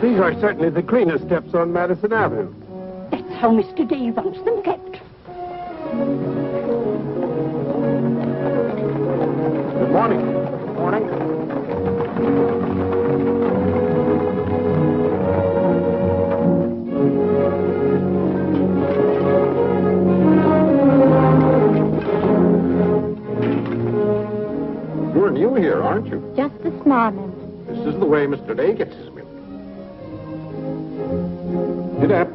These are certainly the cleanest steps on Madison Avenue. That's how Mr. Day wants them kept. Good morning. Good morning. You're new here, aren't you? Just this morning. This is the way Mr. Day gets his milk. Get up.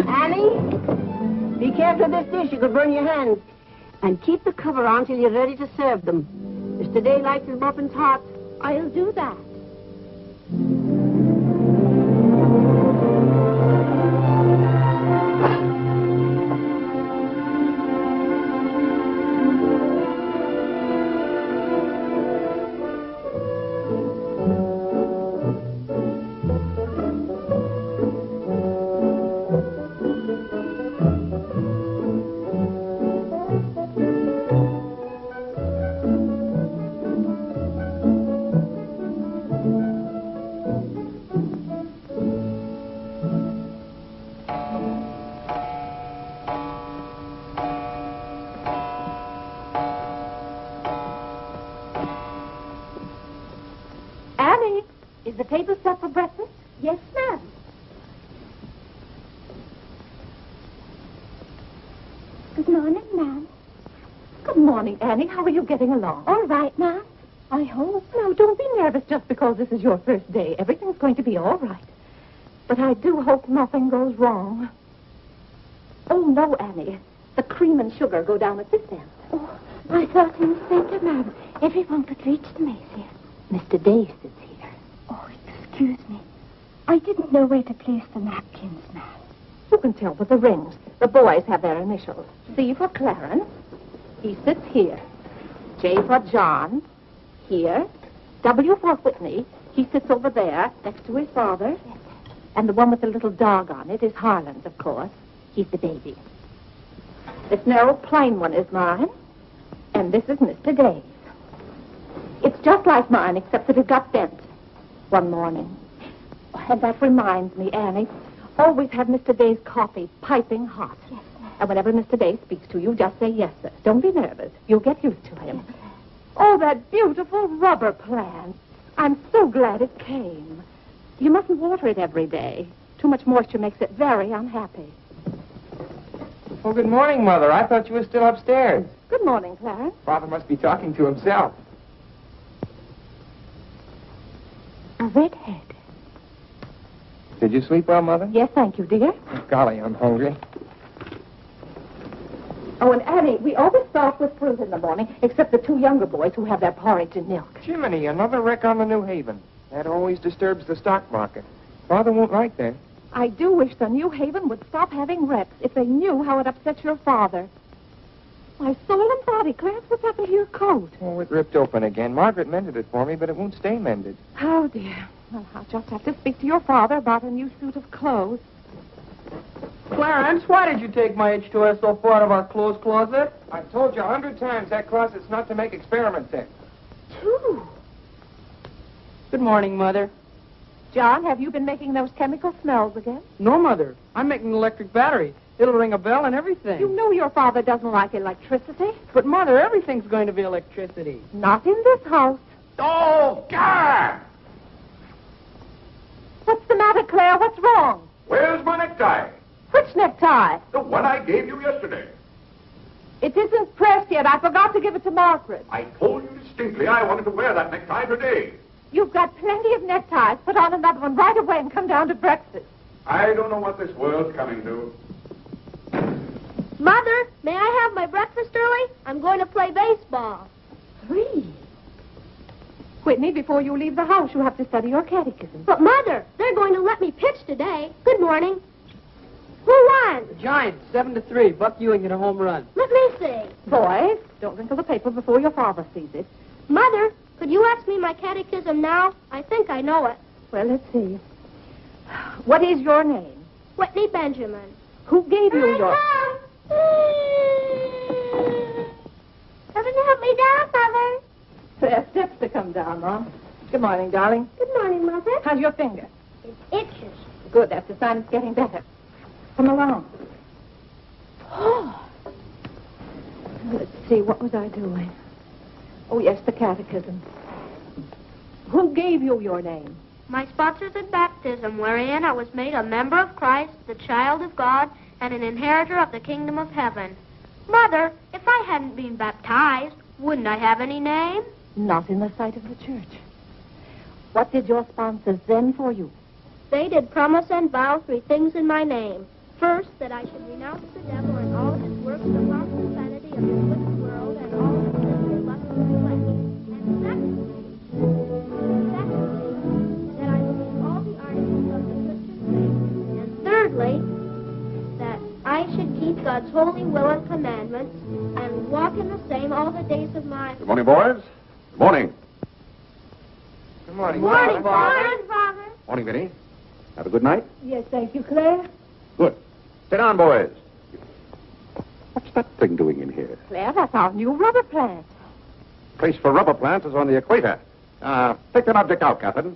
Annie, be careful of this dish. You could burn your hands. And keep the cover on till you're ready to serve them. Mr. Day likes his muffins hot. I'll do that. Is the table set for breakfast? Yes, ma'am. Good morning, ma'am. Good morning, Annie. How are you getting along? All right, ma'am. I hope. Now, don't be nervous just because this is your first day. Everything's going to be all right. But I do hope nothing goes wrong. Oh, no, Annie. The cream and sugar go down at this end. Oh, I thought in the center, ma'am. Everyone could reach the mace here. Mr. Day sits here. Oh, excuse me. I didn't know where to place the napkins, ma'am. You can tell with the rings. The boys have their initials. C for Clarence. He sits here. J for John. Here. W for Whitney. He sits over there, next to his father. And the one with the little dog on it is Harlan's, of course. He's the baby. This narrow, plain one is mine, and this is Mr. Day's. It's just like mine, except that it got bent one morning. And that reminds me, Annie, always have Mr. Day's coffee piping hot. Yes, sir. And whenever Mr. Day speaks to you, just say yes, sir. Don't be nervous. You'll get used to him. Yes, sir. Oh, that beautiful rubber plant. I'm so glad it came. You mustn't water it every day. Too much moisture makes it very unhappy. Oh, good morning, Mother. I thought you were still upstairs. Good morning, Clarence. Father must be talking to himself. A redhead. Did you sleep well, Mother? Yes, thank you, dear. Golly, I'm hungry. Oh, and Annie, we always start with fruit in the morning, except the two younger boys who have their porridge and milk. Jiminy, another wreck on the New Haven. That always disturbs the stock market. Father won't like that. I do wish the New Haven would stop having wrecks if they knew how it upsets your father. My soul and body, Clarence, what's happened to your coat? Oh, it ripped open again. Margaret mended it for me, but it won't stay mended. Oh, dear. Well, I'll just have to speak to your father about a new suit of clothes. Clarence, why did you take my H2SO out of our clothes closet? I've told you 100 times that closet's not to make experiments in. Two. Good morning, Mother. John, have you been making those chemical smells again? No, Mother. I'm making an electric battery. It'll ring a bell and everything. You know your father doesn't like electricity. But, Mother, everything's going to be electricity. Not in this house. Oh, God! What's the matter, Claire? What's wrong? Where's my necktie? Which necktie? The one I gave you yesterday. It isn't pressed yet. I forgot to give it to Margaret. I told you distinctly I wanted to wear that necktie today. You've got plenty of neckties. Put on another one right away and come down to breakfast. I don't know what this world's coming to. Mother, may I have my breakfast early? I'm going to play baseball. 3. Whitney, before you leave the house, you have to study your catechism. But, Mother, they're going to let me pitch today. Good morning. Who won? The Giants, 7-3. Buck Ewing hit a home run. Let me see. Boys, don't wrinkle the paper before your father sees it. Mother, could you ask me my catechism now? I think I know it. Well, let's see. What is your name? Whitney Benjamin. Who gave you your... Doesn't help me down, Mother. There are steps to come down, Mom. Good morning, darling. Good morning, Mother. How's your finger? It itches. Good, that's a sign it's getting better. Come along. Oh. Let's see, what was I doing? Oh, yes, the catechism. Who gave you your name? My sponsors in baptism, wherein I was made a member of Christ, the child of God, and an inheritor of the kingdom of heaven. Mother, if I hadn't been baptized, wouldn't I have any name? Not in the sight of the church. What did your sponsors then for you? They did promise and vow 3 things in my name. First, that I should renounce the devil and all his works, the harmful vanity of this wicked world, and all the sinful lusts of the flesh. And secondly, that I believe all the articles of the Christian faith. And thirdly, that I should keep God's holy will and commandments, and walk in the same all the days of my... Good morning, boys. Good morning. Good morning, Morning, Father. Father. Morning, Vinny. Have a good night? Yes, thank you, Claire. Good. Sit down, boys. What's that thing doing in here? Claire, that's our new rubber plant. Place for rubber plants is on the equator. Take that object out, Catherine.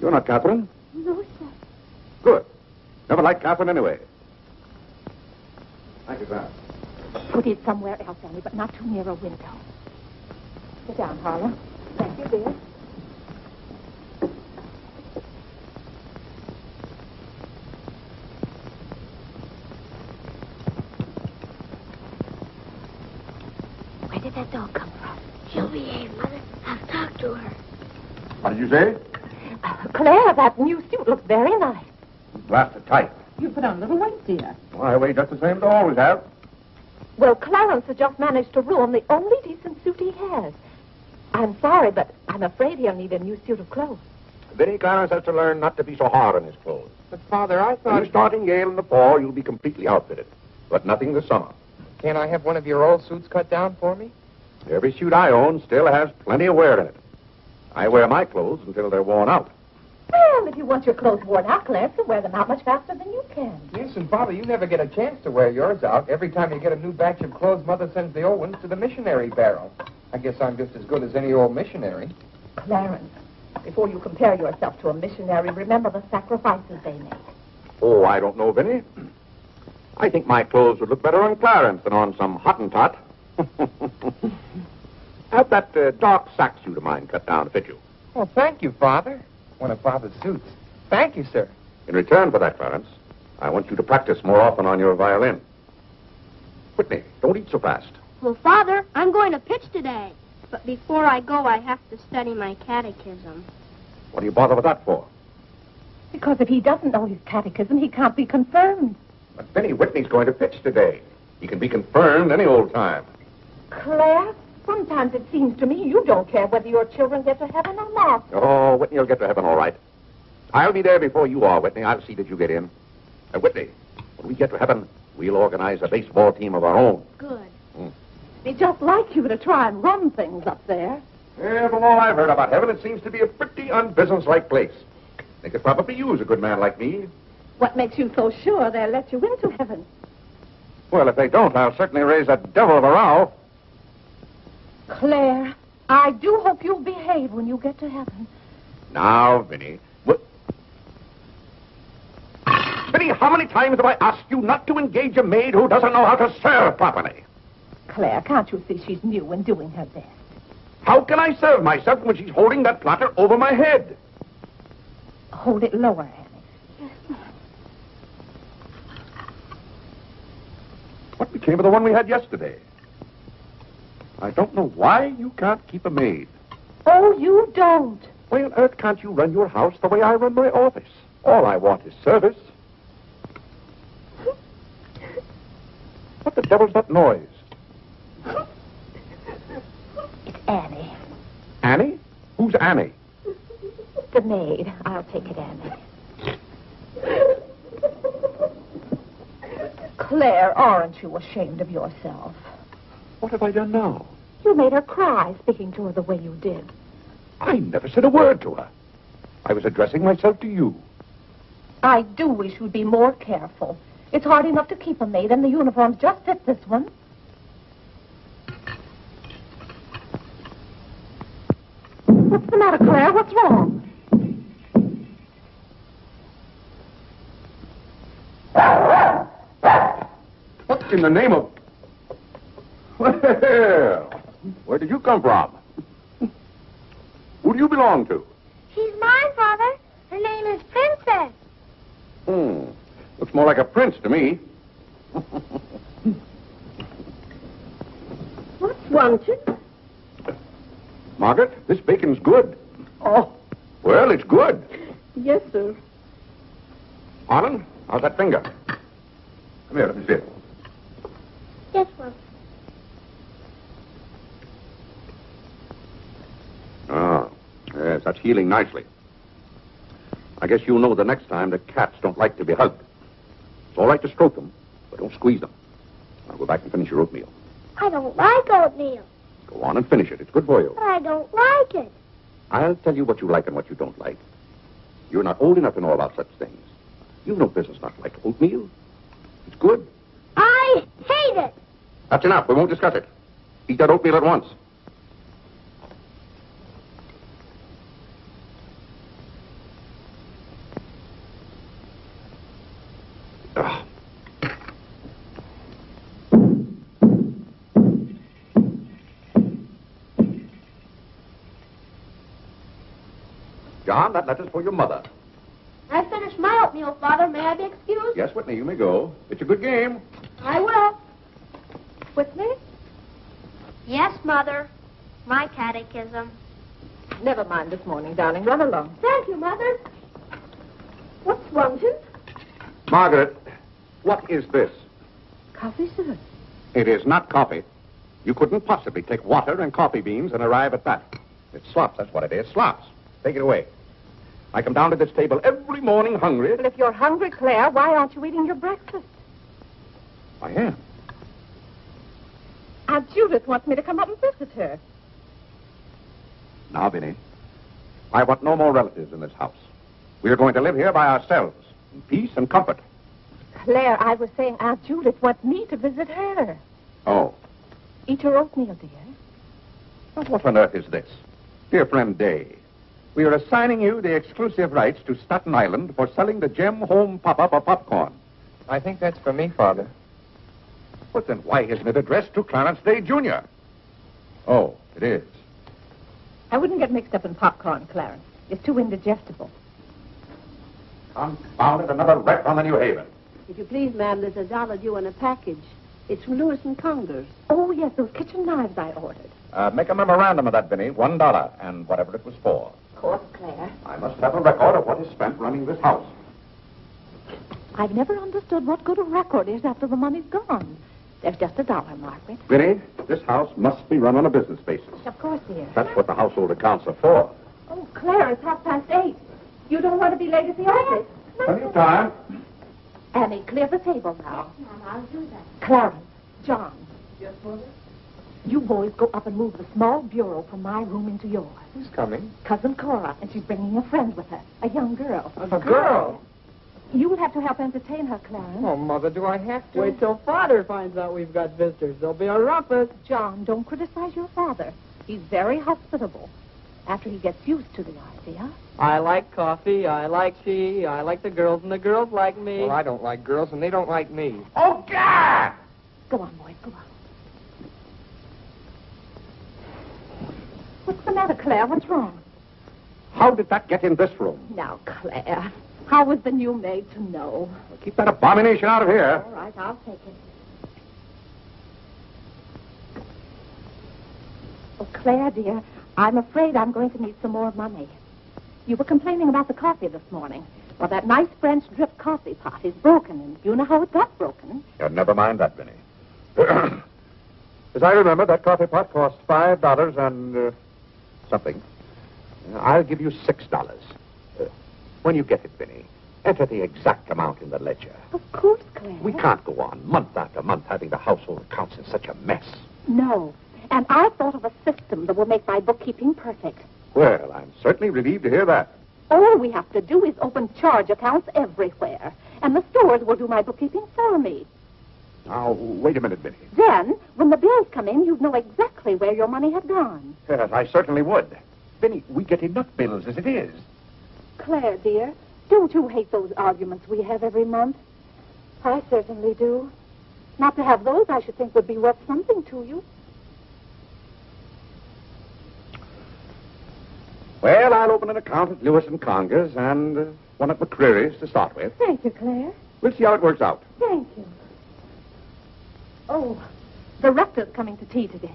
You're not Catherine? No, sir. Good. Never liked Catherine anyway. Thank you, sir. Put it somewhere else, Annie, but not too near a window. Sit down, Harlow. Thank you, dear. Where did that dog come from? She'll behave, Mother. I've talked to her. What did you say? Claire, that new suit looks very nice. Blasted tight. You put on a little weight, dear. Well, I weigh just the same as I always have. Well, Clarence has just managed to ruin the only decent suit he has. I'm sorry, but I'm afraid he'll need a new suit of clothes. Vinny Clarence has to learn not to be so hard on his clothes. But, Father, I When thought... you start in Yale in the fall, you'll be completely outfitted. But nothing this summer. Can't I have one of your old suits cut down for me? Every suit I own still has plenty of wear in it. I wear my clothes until they're worn out. Well, Well, if you want your clothes worn out, Clarence can wear them out much faster than you can. Yes, and Father, you never get a chance to wear yours out. Every time you get a new batch of clothes, Mother sends the old ones to the missionary barrel. I guess I'm just as good as any old missionary. Clarence, before you compare yourself to a missionary, remember the sacrifices they make. Oh, I don't know, Vinny. I think my clothes would look better on Clarence than on some Hottentot. Have that dark sack suit of mine cut down to fit you. Oh, thank you, Father. One of Father's suits. Thank you, sir. In return for that, Clarence, I want you to practice more often on your violin. Whitney, don't eat so fast. Well, Father, I'm going to pitch today. But before I go, I have to study my catechism. What do you bother with that for? Because if he doesn't know his catechism, he can't be confirmed. But Vinny, Whitney's going to pitch today. He can be confirmed any old time. Claire, sometimes it seems to me you don't care whether your children get to heaven or not. Oh, Whitney will get to heaven all right. I'll be there before you are, Whitney. I'll see that you get in. Whitney, when we get to heaven, we'll organize a baseball team of our own. Good. Be just like you to try and run things up there. Yeah, from all I've heard about heaven, it seems to be a pretty unbusinesslike place. They could probably use a good man like me. What makes you so sure they'll let you into heaven? Well, if they don't, I'll certainly raise a devil of a row. Claire, I do hope you'll behave when you get to heaven. Now, Vinny. What? Vinny, how many times have I asked you not to engage a maid who doesn't know how to serve properly? Claire, can't you see she's new and doing her best? How can I serve myself when she's holding that platter over my head? Hold it lower, Annie. What became of the one we had yesterday? I don't know why you can't keep a maid. Oh, you don't. Why on earth can't you run your house the way I run my office? All I want is service. What the devil's that noise? It's Annie. Annie? Who's Annie? The maid. I'll take it, Annie. Claire, aren't you ashamed of yourself? What have I done now? You made her cry speaking to her the way you did. I never said a word to her. I was addressing myself to you. I do wish you'd be more careful. It's hard enough to keep a maid, and the uniforms just fit this one. What's the matter, Claire? What's wrong? What in the name of... Well, where did you come from? Who do you belong to? She's mine, Father. Her name is Princess. Looks more like a prince to me. What's wanted? Margaret, this bacon's good. Oh, Well, it's good. yes, sir. Harlan, how's that finger? Come here, let me see it. Yes, Mom. Ah, yes, that's healing nicely. I guess you'll know the next time that cats don't like to be hugged. It's all right to stroke them, but don't squeeze them. Now go back and finish your oatmeal. I don't like oatmeal. Go on and finish it. It's good for you. But I don't like it. I'll tell you what you like and what you don't like. You're not old enough to know about such things. You've no business not to like oatmeal. It's good. I hate it. That's enough. We won't discuss it. Eat that oatmeal at once. Ugh. John, that letter's for your mother. I finished my oatmeal, Father. May I be excused? Yes, Whitney, you may go. It's a good game. I will. Whitney? Yes, Mother. My catechism. Never mind this morning, darling. Run along. Thank you, Mother. What's wanted? Margaret, what is this? Coffee, sir. It is not coffee. You couldn't possibly take water and coffee beans and arrive at that. It's slops, that's what it is. Slops. Take it away. I come down to this table every morning hungry. Well, if you're hungry, Claire, why aren't you eating your breakfast? I am. Aunt Judith wants me to come up and visit her. Now, Vinny, I want no more relatives in this house. We are going to live here by ourselves, in peace and comfort. Claire, I was saying Aunt Judith wants me to visit her. Oh. Eat your oatmeal, dear. Now, what on earth is this? Dear friend Day, we are assigning you the exclusive rights to Staten Island for selling the Gem Home Pop-Up of popcorn. I think that's for me, Father. But then why isn't it addressed to Clarence Day, Jr.? Oh, it is. I wouldn't get mixed up in popcorn, Clarence. It's too indigestible. Confounded, another wreck on the New Haven. If you please, ma'am, there's $1 due in a package. It's from Lewis and Congers. Oh, yes, those kitchen knives I ordered. Make a memorandum of that, Vinny. $1, and whatever it was for. Of course, Claire. I must have a record of what is spent running this house. I've never understood what good a record is after the money's gone. There's just $1, Margaret. Vinny, this house must be run on a business basis. Of course, dear. That's what the household accounts are for. Oh, Claire, it's 8:30. You don't want to be late at the office. Plenty of time. Annie, clear the table now. Yes, Mom, I'll do that. Clarence, John, Yes, Mother? you boys go up and move the small bureau from my room into yours. Who's coming? Cousin Cora, and she's bringing a friend with her, a young girl. A girl? You will have to help entertain her, Clarence. Oh, Mother, do I have to? Wait till Father finds out we've got visitors. There'll be a rumpus. John, don't criticize your father. He's very hospitable. After he gets used to the idea. I like coffee. I like tea. I like the girls, and the girls like me. Well, I don't like girls, and they don't like me. Oh, God! Go on, boys, go on. What's the matter, Claire? What's wrong? How did that get in this room? Now, Claire, how was the new maid to know? Keep that abomination out of here. All right, I'll take it. Oh, Claire, dear, I'm afraid I'm going to need some more money. You were complaining about the coffee this morning. Well, that nice French drip coffee pot is broken, and you know how it got broken. Never mind that, Vinny. As I remember, that coffee pot cost $5 and something. I'll give you $6. When you get it, Vinny, enter the exact amount in the ledger. Of course, Claire. We can't go on month after month having the household accounts in such a mess. No. And I thought of a system that will make my bookkeeping perfect. Well, I'm certainly relieved to hear that. All we have to do is open charge accounts everywhere, and the stores will do my bookkeeping for me. Now, wait a minute, Vinny. Then, when the bills come in, you'd know exactly where your money had gone. Yes, I certainly would. Vinny, we get enough bills as it is. Claire, dear, don't you hate those arguments we have every month? I certainly do. Not to have those, I should think, would be worth something to you. Well, I'll open an account at Lewis and Congers and one at McCreary's to start with. Thank you, Claire. We'll see how it works out. Thank you. Oh, the rector's coming to tea today.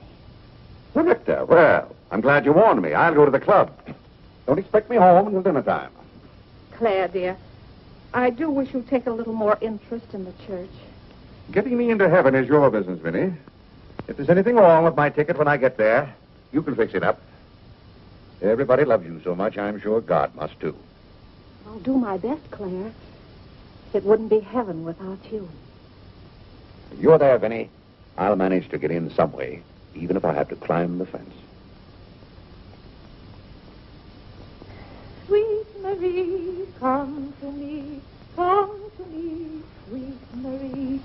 The Richter? Well, I'm glad you warned me. I'll go to the club. Don't expect me home until dinner time. Claire, dear, I do wish you'd take a little more interest in the church. Getting me into heaven is your business, Vinny. If there's anything wrong with my ticket when I get there, you can fix it up. Everybody loves you so much, I'm sure God must too. I'll do my best, Claire. It wouldn't be heaven without you. If you're there, Vinny, I'll manage to get in some way, even if I have to climb the fence. Sweet Marie, come to me, sweet Marie.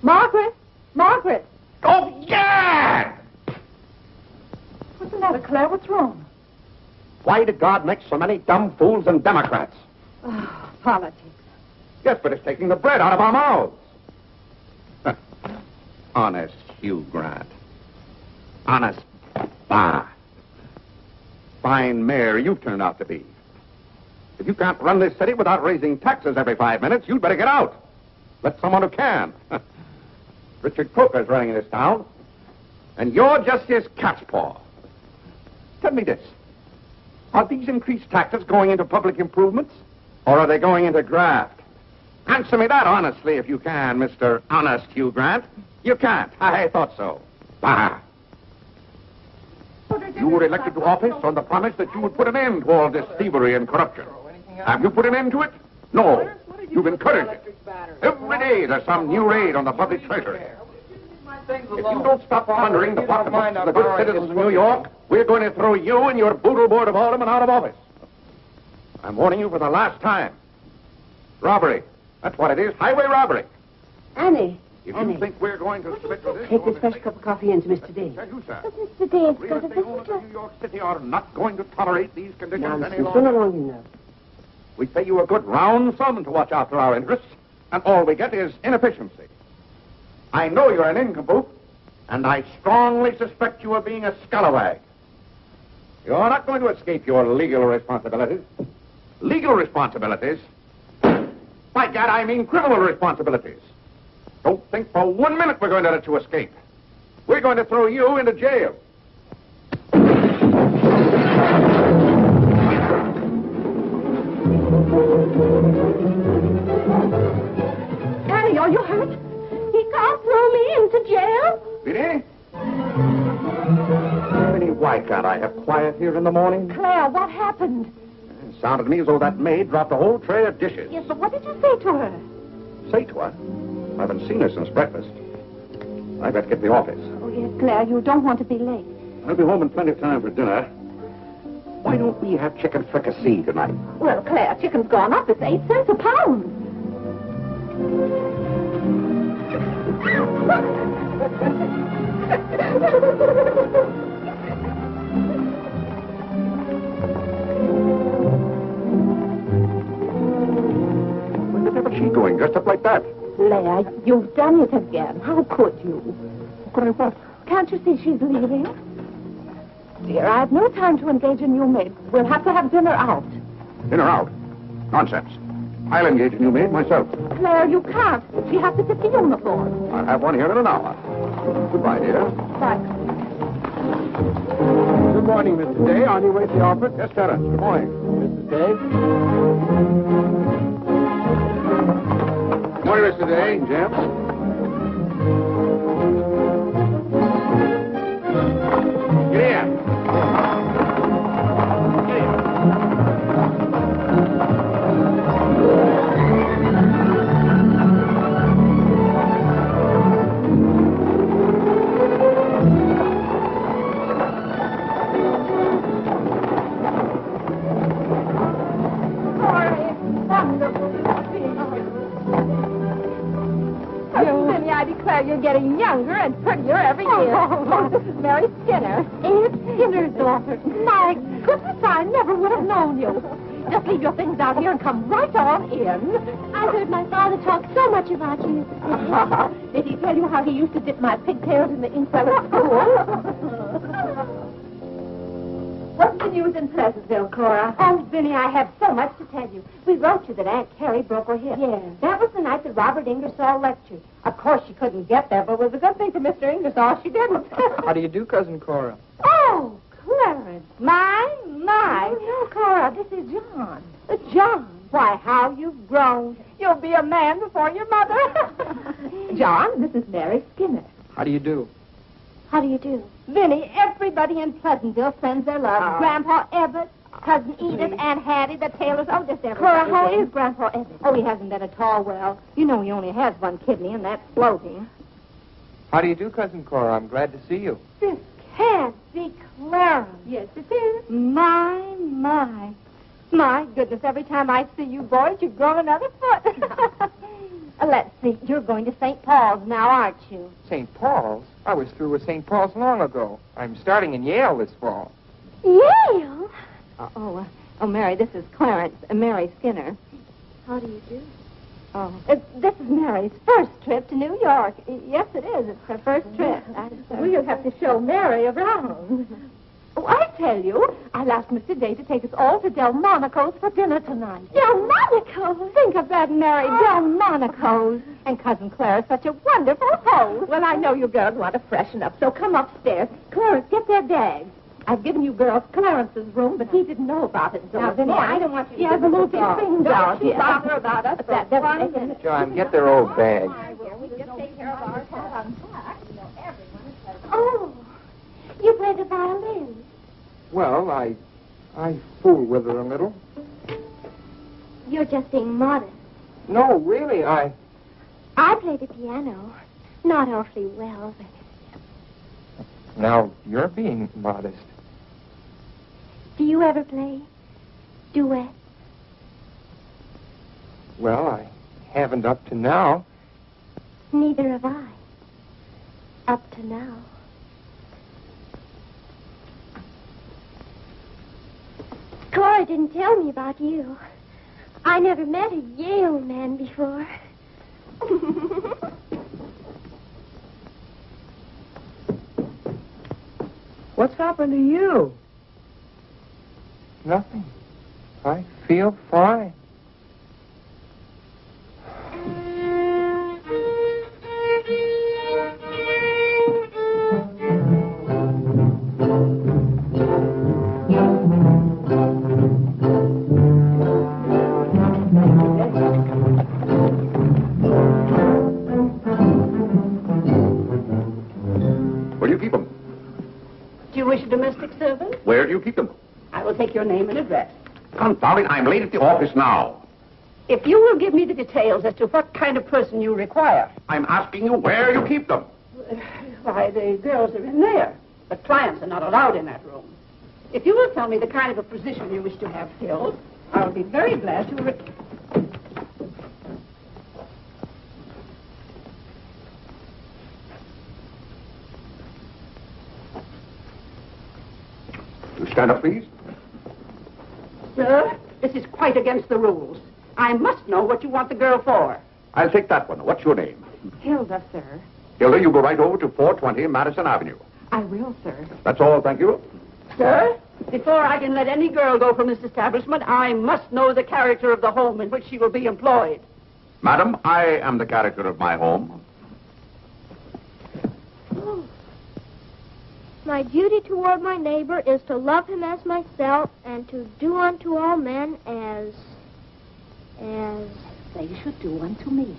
Margaret! Margaret! Oh, yeah! What's the matter, Claire? What's wrong? Why did God make so many dumb fools and Democrats? Oh, politics. Yes, but it's taking the bread out of our mouths. Honest Hugh Grant. Honest. Fine mayor you turned out to be. If you can't run this city without raising taxes every 5 minutes, you'd better get out. Let someone who can. Richard Coker's running this town, and you're just his cat's paw. Tell me this. Are these increased taxes going into public improvements, or are they going into graft? Answer me that honestly if you can, Mr. Honest Hugh Grant. You can't. I thought so. Bah. You were elected to office on the promise that you would put an end to all this thievery and corruption. Have you put an end to it? No. You've encouraged it. Every day there's some new raid on the public treasury. If you don't stop plundering the pocketbooks of the good citizens of New York, we're going to throw you and your boodle board of aldermen out of office. I'm warning you for the last time. Robbery. That's what it is. Highway robbery. Annie. If Annie. you think we're going to submit to this... Take this fresh cup of coffee in to Mr. Day. Tell you, sir. But Mr. Dave's Real got a estate owners visitor. in New York City are not going to tolerate these conditions any Nonsense. longer. Run along in now. We pay you a good round sum to watch after our interests, and all we get is inefficiency. I know you're an nincompoop, and I strongly suspect you of being a scalawag. You're not going to escape your legal responsibilities. Legal responsibilities? By God, I mean criminal responsibilities. Don't think for 1 minute we're going to let you escape. We're going to throw you into jail. Annie, are you hurt? He can't throw me into jail. Vinny? Vinny, why can't I have quiet here in the morning? Claire, what happened? It sounded to me as though that maid dropped a whole tray of dishes. Yes, but what did you say to her? Say to her, I haven't seen her since breakfast. I better get to the office. Oh, yes, Claire, you don't want to be late. I'll be home in plenty of time for dinner. Why don't we have chicken fricassee tonight? Well, Claire, chicken's gone up. It's 8 cents a pound. Where the devil's she going, dressed up like that? Claire, you've done it again. How could you? How could I what? Can't you see she's leaving? Dear, I have no time to engage a new maid. We'll have to have dinner out. Dinner out? Nonsense. I'll engage a new maid myself. Claire, you can't. She has to get the uniform. I'll have one here in an hour. Goodbye, dear. Bye. Good morning, Mr. Day. On your way to the office? Yes, Terence. Good morning. Mrs. Day? Good morning, Mr. Day. James. Get here. Get here. Minnie, I declare you're getting younger and prettier every year. Oh, this is Mary Skinner. Aunt Skinner's daughter. My goodness, I never would have known you. Just leave your things out here and come right on in. I've heard my father talk so much about you, Mrs. City. Did he tell you how he used to dip my pigtails in the inkwell at school? What's the news in Pleasantville, Cora? Oh, Vinny, I have so much to tell you. We wrote you that Aunt Carrie broke her hip. Yes. That was the night that Robert Ingersoll lectured. Of course, she couldn't get there, but it was a good thing for Mr. Ingersoll she didn't. How do you do, Cousin Cora? Oh, Clarence. My. No, Cora, this is John. John. Why, how you've grown. You'll be a man before your mother. John, this is Mary Skinner. How do you do? How do you do? Vinny, everybody in Pleasantville sends their love. Oh. Grandpa Everett, Cousin Edith, Aunt Hattie, the Taylors. Oh, just everybody. Cora, how is Grandpa Everett? Oh, he hasn't been at all well. You know he only has one kidney, and that's floating. How do you do, Cousin Cora? I'm glad to see you. This can't be Clarence. Yes, it is. My. My goodness, every time I see you boys, you've grown another foot. Let's see, you're going to St. Paul's now, aren't you? St. Paul's? I was through with St. Paul's long ago. I'm starting in Yale this fall. Yale? Oh, Mary, this is Clarence, Mary Skinner. How do you do? Oh, this is Mary's first trip to New York. Yes, it is. It's her first trip. We'll have to show Mary around. Oh, I tell you, I'll ask Mr. Day to take us all to Delmonico's for dinner tonight. Delmonico's? Think of that, Mary, Delmonico's. And Cousin Clara's such a wonderful host. Well, I know you girls want to freshen up, so come upstairs. Clarence, get their bags. I've given you girls Clarence's room, but he didn't know about it. So Now, Vinny, I don't want you to Yeah, the moving things out here. bother about us for That doesn't one make minute. John, get their old bag. We just take care of ours. Oh, you play the violin. Well, I fool with her a little. You're just being modest. No, really, I play the piano. Not awfully well, but... Now, you're being modest. Do you ever play duets? Well, I haven't up to now. Neither have I. Up to now. Cora didn't tell me about you. I never met a Yale man before. What's happened to you? Nothing. I feel fine. Where do you keep them? Do you wish a domestic servant? Where do you keep them? I will take your name and address. Confound it, I'm late at the office now. If you will give me the details as to what kind of person you require. I'm asking you where you keep them. Why, the girls are in there. But clients are not allowed in that room. If you will tell me the kind of a position you wish to have filled, I'll be very glad to... You stand up, please. Sir, this is quite against the rules. I must know what you want the girl for. I'll take that one. What's your name? Hilda, sir. Hilda, you go right over to 420 Madison Avenue. I will, sir. That's all, thank you. Sir, before I can let any girl go from this establishment, I must know the character of the home in which she will be employed. Madam, I am the character of my home. My duty toward my neighbor is to love him as myself and to do unto all men as They should do unto me.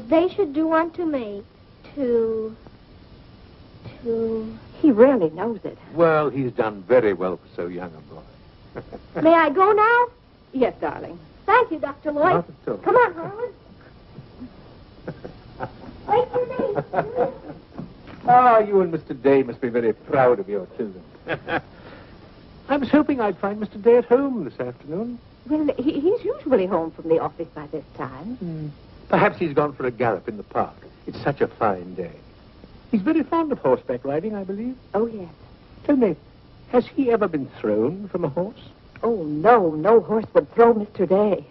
they should do unto me. To He really knows it. Well, he's done very well for so young a boy. May I go now? Yes, darling. Thank you, Dr. Lloyd. Not at all. Come on, Harlan. Wait for me. Ah, you and Mr. Day must be very proud of your children. I was hoping I'd find Mr. Day at home this afternoon. Well, he's usually home from the office by this time. Perhaps he's gone for a gallop in the park. It's such a fine day. He's very fond of horseback riding, I believe. Oh, yes. Tell me, has he ever been thrown from a horse? Oh, no horse would throw Mr. Day.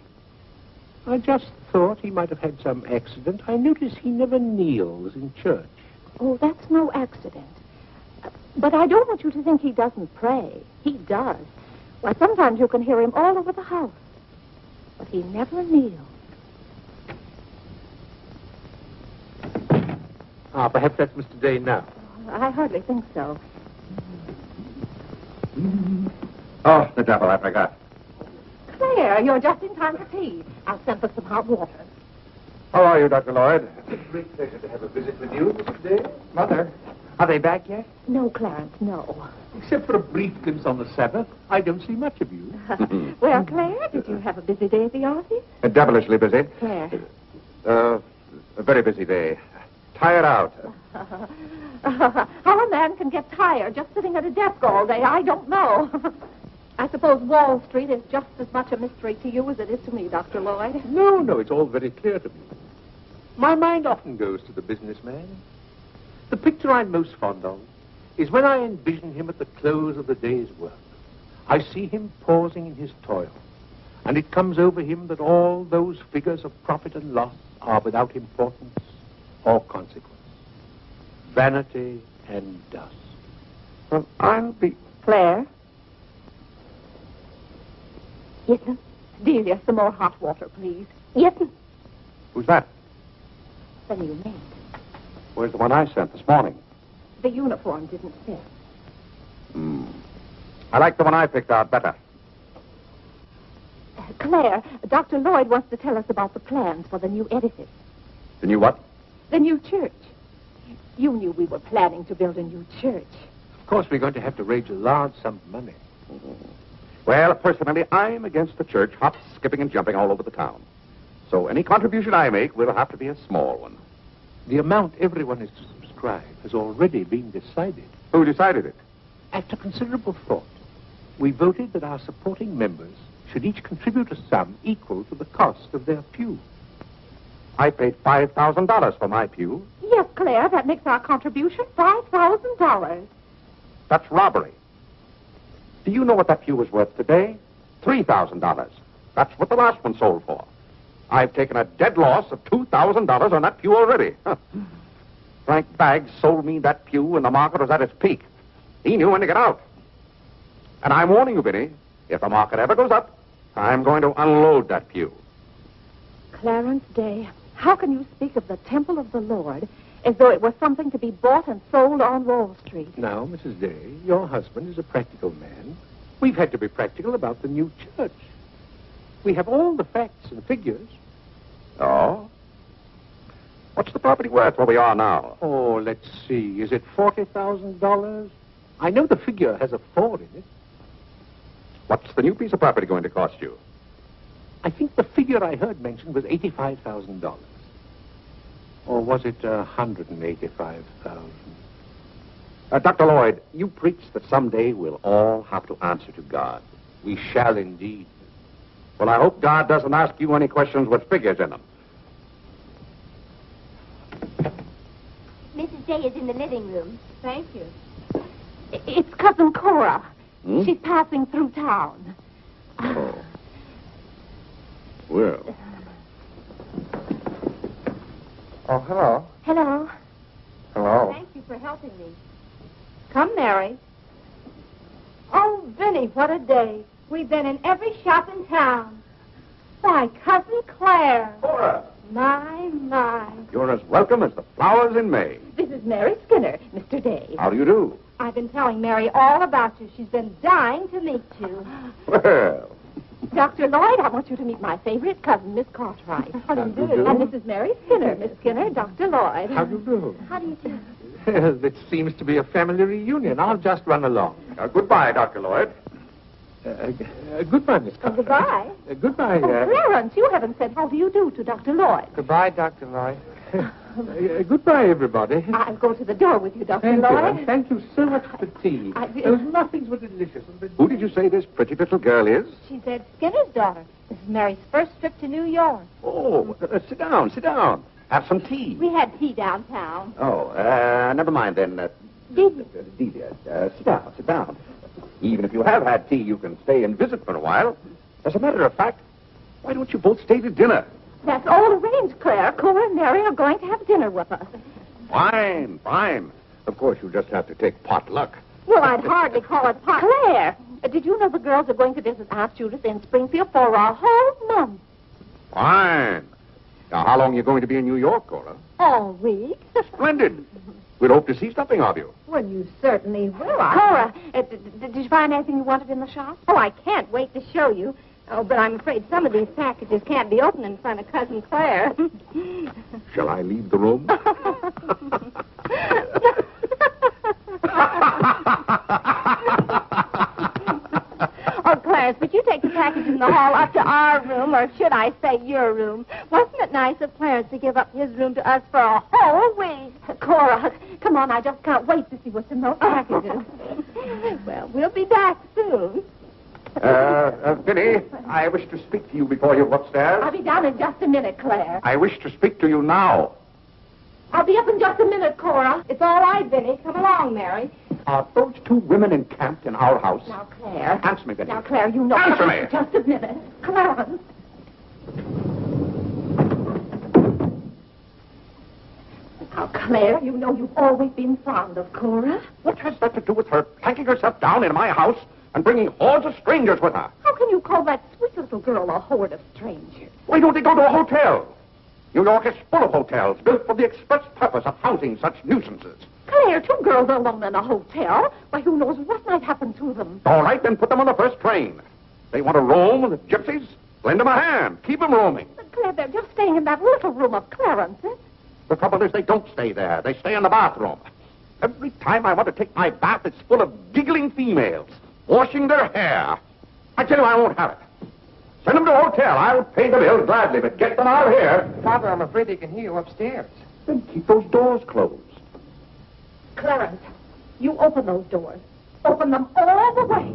I just thought he might have had some accident. I notice he never kneels in church. Oh, that's no accident. But I don't want you to think he doesn't pray. He does. Why, sometimes you can hear him all over the house. But he never kneels. Ah, perhaps that's Mr. Day now. I hardly think so. Oh, the devil, I forgot. Claire, you're just in time for tea. I'll send for some hot water. How are you, Dr. Lloyd? It's a great pleasure to have a visit with you, Mr. Day. Mother, are they back yet? No, Clarence, no. Except for a brief glimpse on the Sabbath, I don't see much of you. Well, Claire, did you have a busy day at the office? Devilishly busy. Claire. A very busy day. Tired out. How a man can get tired just sitting at a desk all day, I don't know. I suppose Wall Street is just as much a mystery to you as it is to me, Dr. Lloyd. No, it's all very clear to me. My mind often goes to the businessman. The picture I'm most fond of is when I envision him at the close of the day's work. I see him pausing in his toil, and it comes over him that all those figures of profit and loss are without importance or consequence. Vanity and dust. Well, I'll be... Claire? Yes, ma'am. Delia, some more hot water, please. Yes, ma'am. Who's that? The new maid. Where's the one I sent this morning? The uniform didn't fit. I like the one I picked out better. Claire, Dr. Lloyd wants to tell us about the plans for the new edifice. The new what? The new church. You knew we were planning to build a new church. Of course, we're going to have to raise a large sum of money. Well, personally, I'm against the church hop, skipping, and jumping all over the town. So any contribution I make will have to be a small one. The amount everyone is to subscribe has already been decided. Who decided it? After considerable thought, we voted that our supporting members should each contribute a sum equal to the cost of their pew. I paid $5,000 for my pew. Yes, Claire, that makes our contribution $5,000. That's robbery. Do you know what that pew was worth today? $3,000. That's what the last one sold for. I've taken a dead loss of $2,000 on that pew already. Frank Baggs sold me that pew when the market was at its peak. He knew when to get out. And I'm warning you, Vinny, if the market ever goes up, I'm going to unload that pew. Clarence Day, how can you speak of the temple of the Lord as though it were something to be bought and sold on Wall Street? Now, Mrs. Day, your husband is a practical man. We've had to be practical about the new church. We have all the facts and figures. Oh? What's the property worth where we are now? Oh, let's see. Is it $40,000? I know the figure has a 4 in it. What's the new piece of property going to cost you? I think the figure I heard mentioned was $85,000. Or was it $185,000? Dr. Lloyd, you preach that someday we'll all have to answer to God. We shall indeed. Well, I hope God doesn't ask you any questions with figures in them. Mrs. Day is in the living room. Thank you. It's Cousin Cora. Hmm? She's passing through town. Oh. Well. Oh, hello. Hello. Hello. Thank you for helping me. Come, Mary. Oh, Vinny, what a day. We've been in every shop in town. Why, Cousin Claire. Cora, My. you're as welcome as the flowers in May. This is Mary Skinner, Mr. Day. How do you do? I've been telling Mary all about you. She's been dying to meet you. Well, Dr. Lloyd, I want you to meet my favorite cousin, Miss Cartwright. How do you do? And this is Mary Skinner, Miss Skinner, Dr. Lloyd. How do you do? How do you do? It seems to be a family reunion. I'll just run along. goodbye, Dr. Lloyd. Goodbye, Miss Cartwright. Goodbye. Goodbye. Oh, Clarence, you haven't said how do you do to Dr. Lloyd. Goodbye, Dr. Lloyd. Goodbye, everybody. I'll go to the door with you, Dr. Thank you, Lloyd. and thank you so much for tea. Those muffins were delicious. Who did you say this pretty little girl is? She said Skinner's daughter. This is Mary's first trip to New York. Oh, sit down, sit down. Have some tea. We had tea downtown. Oh, never mind then. Delia, sit down. Even if you have had tea, you can stay and visit for a while. As a matter of fact, why don't you both stay to dinner? That's all arranged, Claire. Cora and Mary are going to have dinner with us. Fine, fine. Of course, you just have to take potluck. Well, I'd hardly call it pot. Claire, did you know the girls are going to visit Aunt Judith in Springfield for a whole month? Fine. Now, how long are you going to be in New York, Cora? All week? Splendid. We'd hope to see something of you. Well, you certainly will. Cora, did you find anything you wanted in the shop? Oh, I can't wait to show you. Oh, but I'm afraid some of these packages can't be opened in front of Cousin Claire. Shall I leave the room? Oh, Clarence, would you take the package in the hall up to our room, or should I say your room? Wasn't it nice of Clarence to give up his room to us for a whole week? Cora, come on, I just can't wait to see what's in those packages. Well, we'll be back soon. Vinny, I wish to speak to you before you go upstairs. I'll be down in just a minute, Claire. I wish to speak to you now. I'll be up in just a minute, Cora. It's all right, Vinny. Come along, Mary. Are those two women encamped in our house? Now, Claire. Answer me, Vinny. Now, Claire, you know... Answer me. Just a minute. Clarence. Now, Claire, you know you've always been fond of Cora. What has that to do with her planking herself down in my house and bringing hordes of strangers with her? How can you call that sweet little girl a horde of strangers? Why don't they go to a hotel? New York is full of hotels built for the express purpose of housing such nuisances. Claire, two girls alone in a hotel? Why, who knows what might happen to them? All right, then put them on the first train. They want to roam with the gypsies? Lend them a hand. Keep them roaming. But, Claire, they're just staying in that little room of Clarence's. The trouble is they don't stay there. They stay in the bathroom. Every time I want to take my bath, it's full of giggling females, washing their hair. I tell you, I won't have it. Send them to a hotel. I'll pay the bill gladly, but get them out of here. Father, I'm afraid they can hear you upstairs. Then keep those doors closed. Clarence, you open those doors. Open them all the way.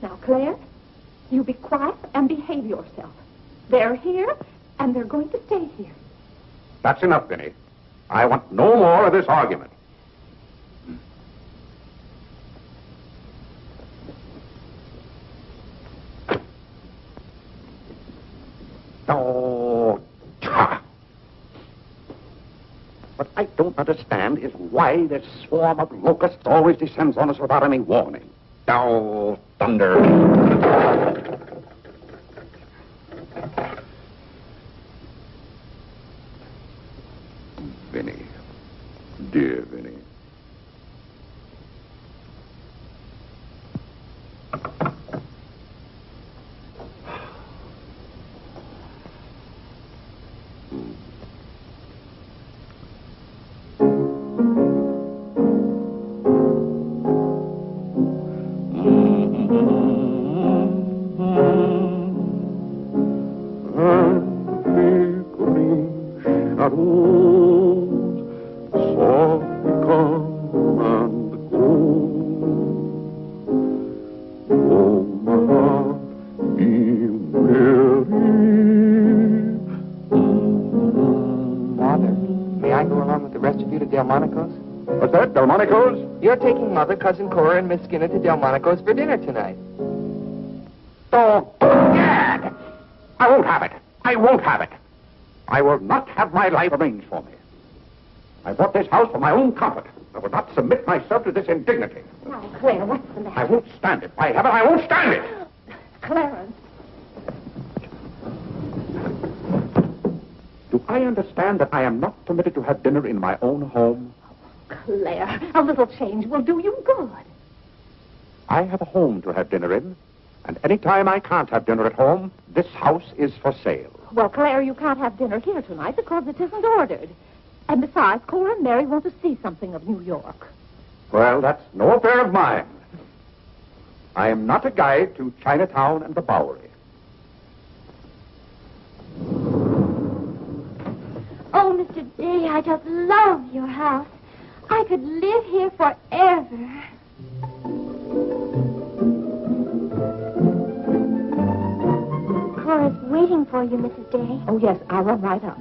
Now, Claire, you be quiet and behave yourself. They're here, And they're going to stay here. That's enough, Vinny. I want no more of this argument. Oh, cha! What I don't understand is why this swarm of locusts always descends on us without any warning. Oh, thunder. Vinny. Dear Vinny. What's that, Delmonico's? You're taking Mother, Cousin Cora, and Miss Skinner to Delmonico's for dinner tonight. Oh, Gad! I won't have it. I won't have it. I will not have my life arranged for me. I bought this house for my own comfort. I will not submit myself to this indignity. Now, Claire, what's the matter? I won't stand it. By heaven, I won't stand it. Clarence. Do I understand that I am not permitted to have dinner in my own home? Claire, a little change will do you good. I have a home to have dinner in, and any time I can't have dinner at home, this house is for sale. Well, Claire, you can't have dinner here tonight because it isn't ordered. And besides, Cora and Mary want to see something of New York. Well, that's no affair of mine. I am not a guide to Chinatown and the Bowery. Oh, Mr. Day, I just love your house. I could live here forever. Cora's waiting for you, Mrs. Day. Oh, yes, I'll run right up.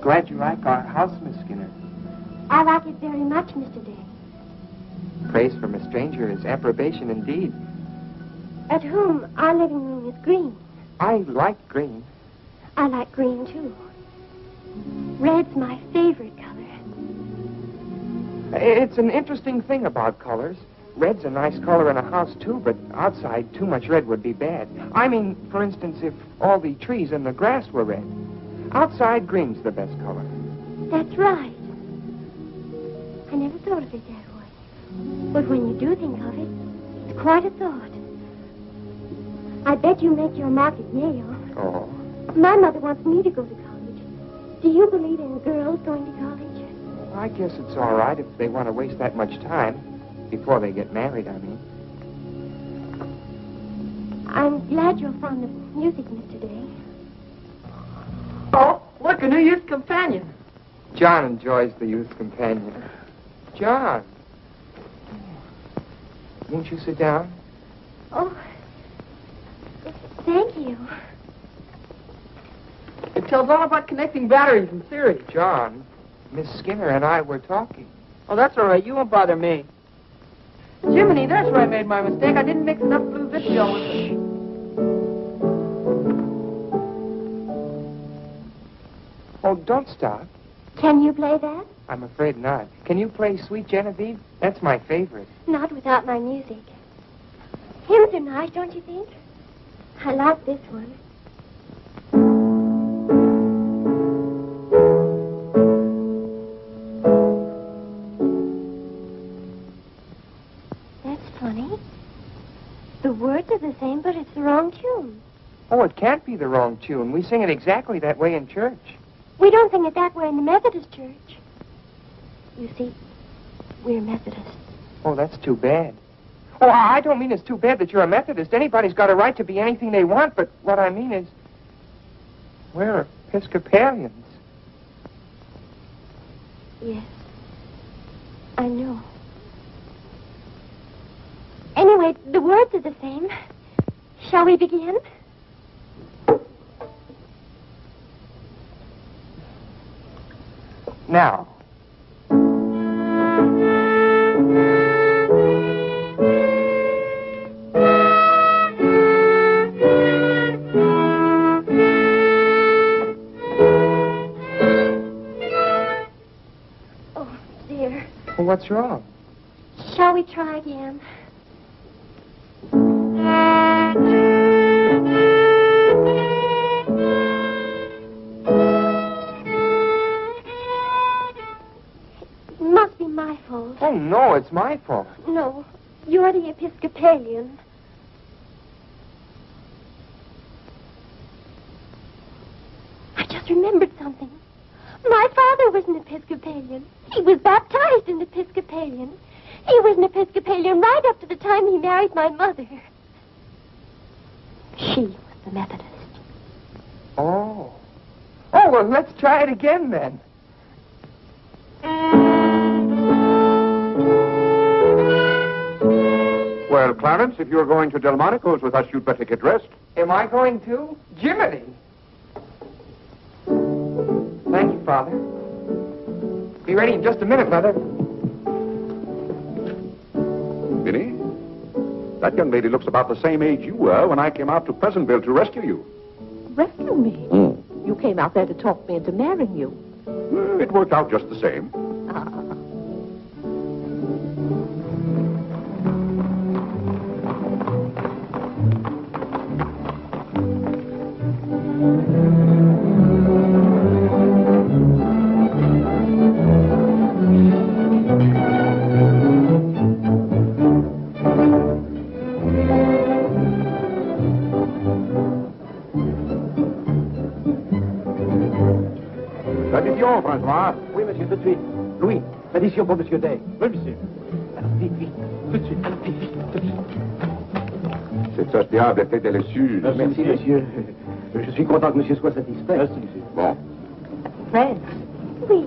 Glad you like our house, Miss Skinner. I like it very much, Mr. Day. Praise from a stranger is approbation indeed. At home, our living room is green. I like green. I like green, too. Red's my favorite color. It's an interesting thing about colors. Red's a nice color in a house, too, but outside, too much red would be bad. I mean, for instance, if all the trees and the grass were red. Outside, green's the best color. That's right. I never thought of it that way. But when you do think of it, it's quite a thought. I bet you make your mark at Yale. Oh. My mother wants me to go to college. Do you believe in girls going to college? Well, I guess it's all right if they want to waste that much time. Before they get married, I mean. I'm glad you're fond of music, Mr. Day. Oh, look, a new youth companion. John enjoys the youth companion. John. Won't you sit down? Oh, thank you. It tells all about connecting batteries in series. John, Miss Skinner and I were talking. Oh, that's all right. You won't bother me. Jiminy, that's where I made my mistake. I didn't mix enough blue vitriol with it. Oh, don't stop. Can you play that? I'm afraid not. Can you play Sweet Genevieve? That's my favorite. Not without my music. Hymns are nice, don't you think? I like this one. That's funny. The words are the same, but it's the wrong tune. Oh, it can't be the wrong tune. We sing it exactly that way in church. We don't sing it that way in the Methodist church. You see, we're Methodists. Oh, that's too bad. Oh, I don't mean it's too bad that you're a Methodist. Anybody's got a right to be anything they want, but what I mean is, we're Episcopalians. Yes, I know. Anyway, the words are the same. Shall we begin? Now. Oh, dear. Well, what's wrong? Shall we try again? It must be my fault. Oh, no, it's my fault. No, you're the Episcopalian. I just remembered something. My father was an Episcopalian. He was baptized an Episcopalian. He was an Episcopalian right up to the time he married my mother. She was the Methodist. Oh. Oh, well, let's try it again then. Well, Clarence, if you're going to Delmonico's with us, you'd better get dressed. Am I going to? Jiminy! Thank you, Father. Be ready in just a minute, Mother. Vinny, that young lady looks about the same age you were when I came out to Pleasantville to rescue you. Rescue me? You came out there to talk me into marrying you. Well, it worked out just the same. L'addition, François. Oui, monsieur, tout de suite. Louis, l'addition pour monsieur Day. Oui, monsieur. Alors, vite, vite. Tout de suite. Alors, vite, vite, tout de suite. Cette sauce diable était délicieuse. Merci, monsieur. Je suis content que monsieur soit satisfait. Merci, monsieur. Bon. Fred, Oui.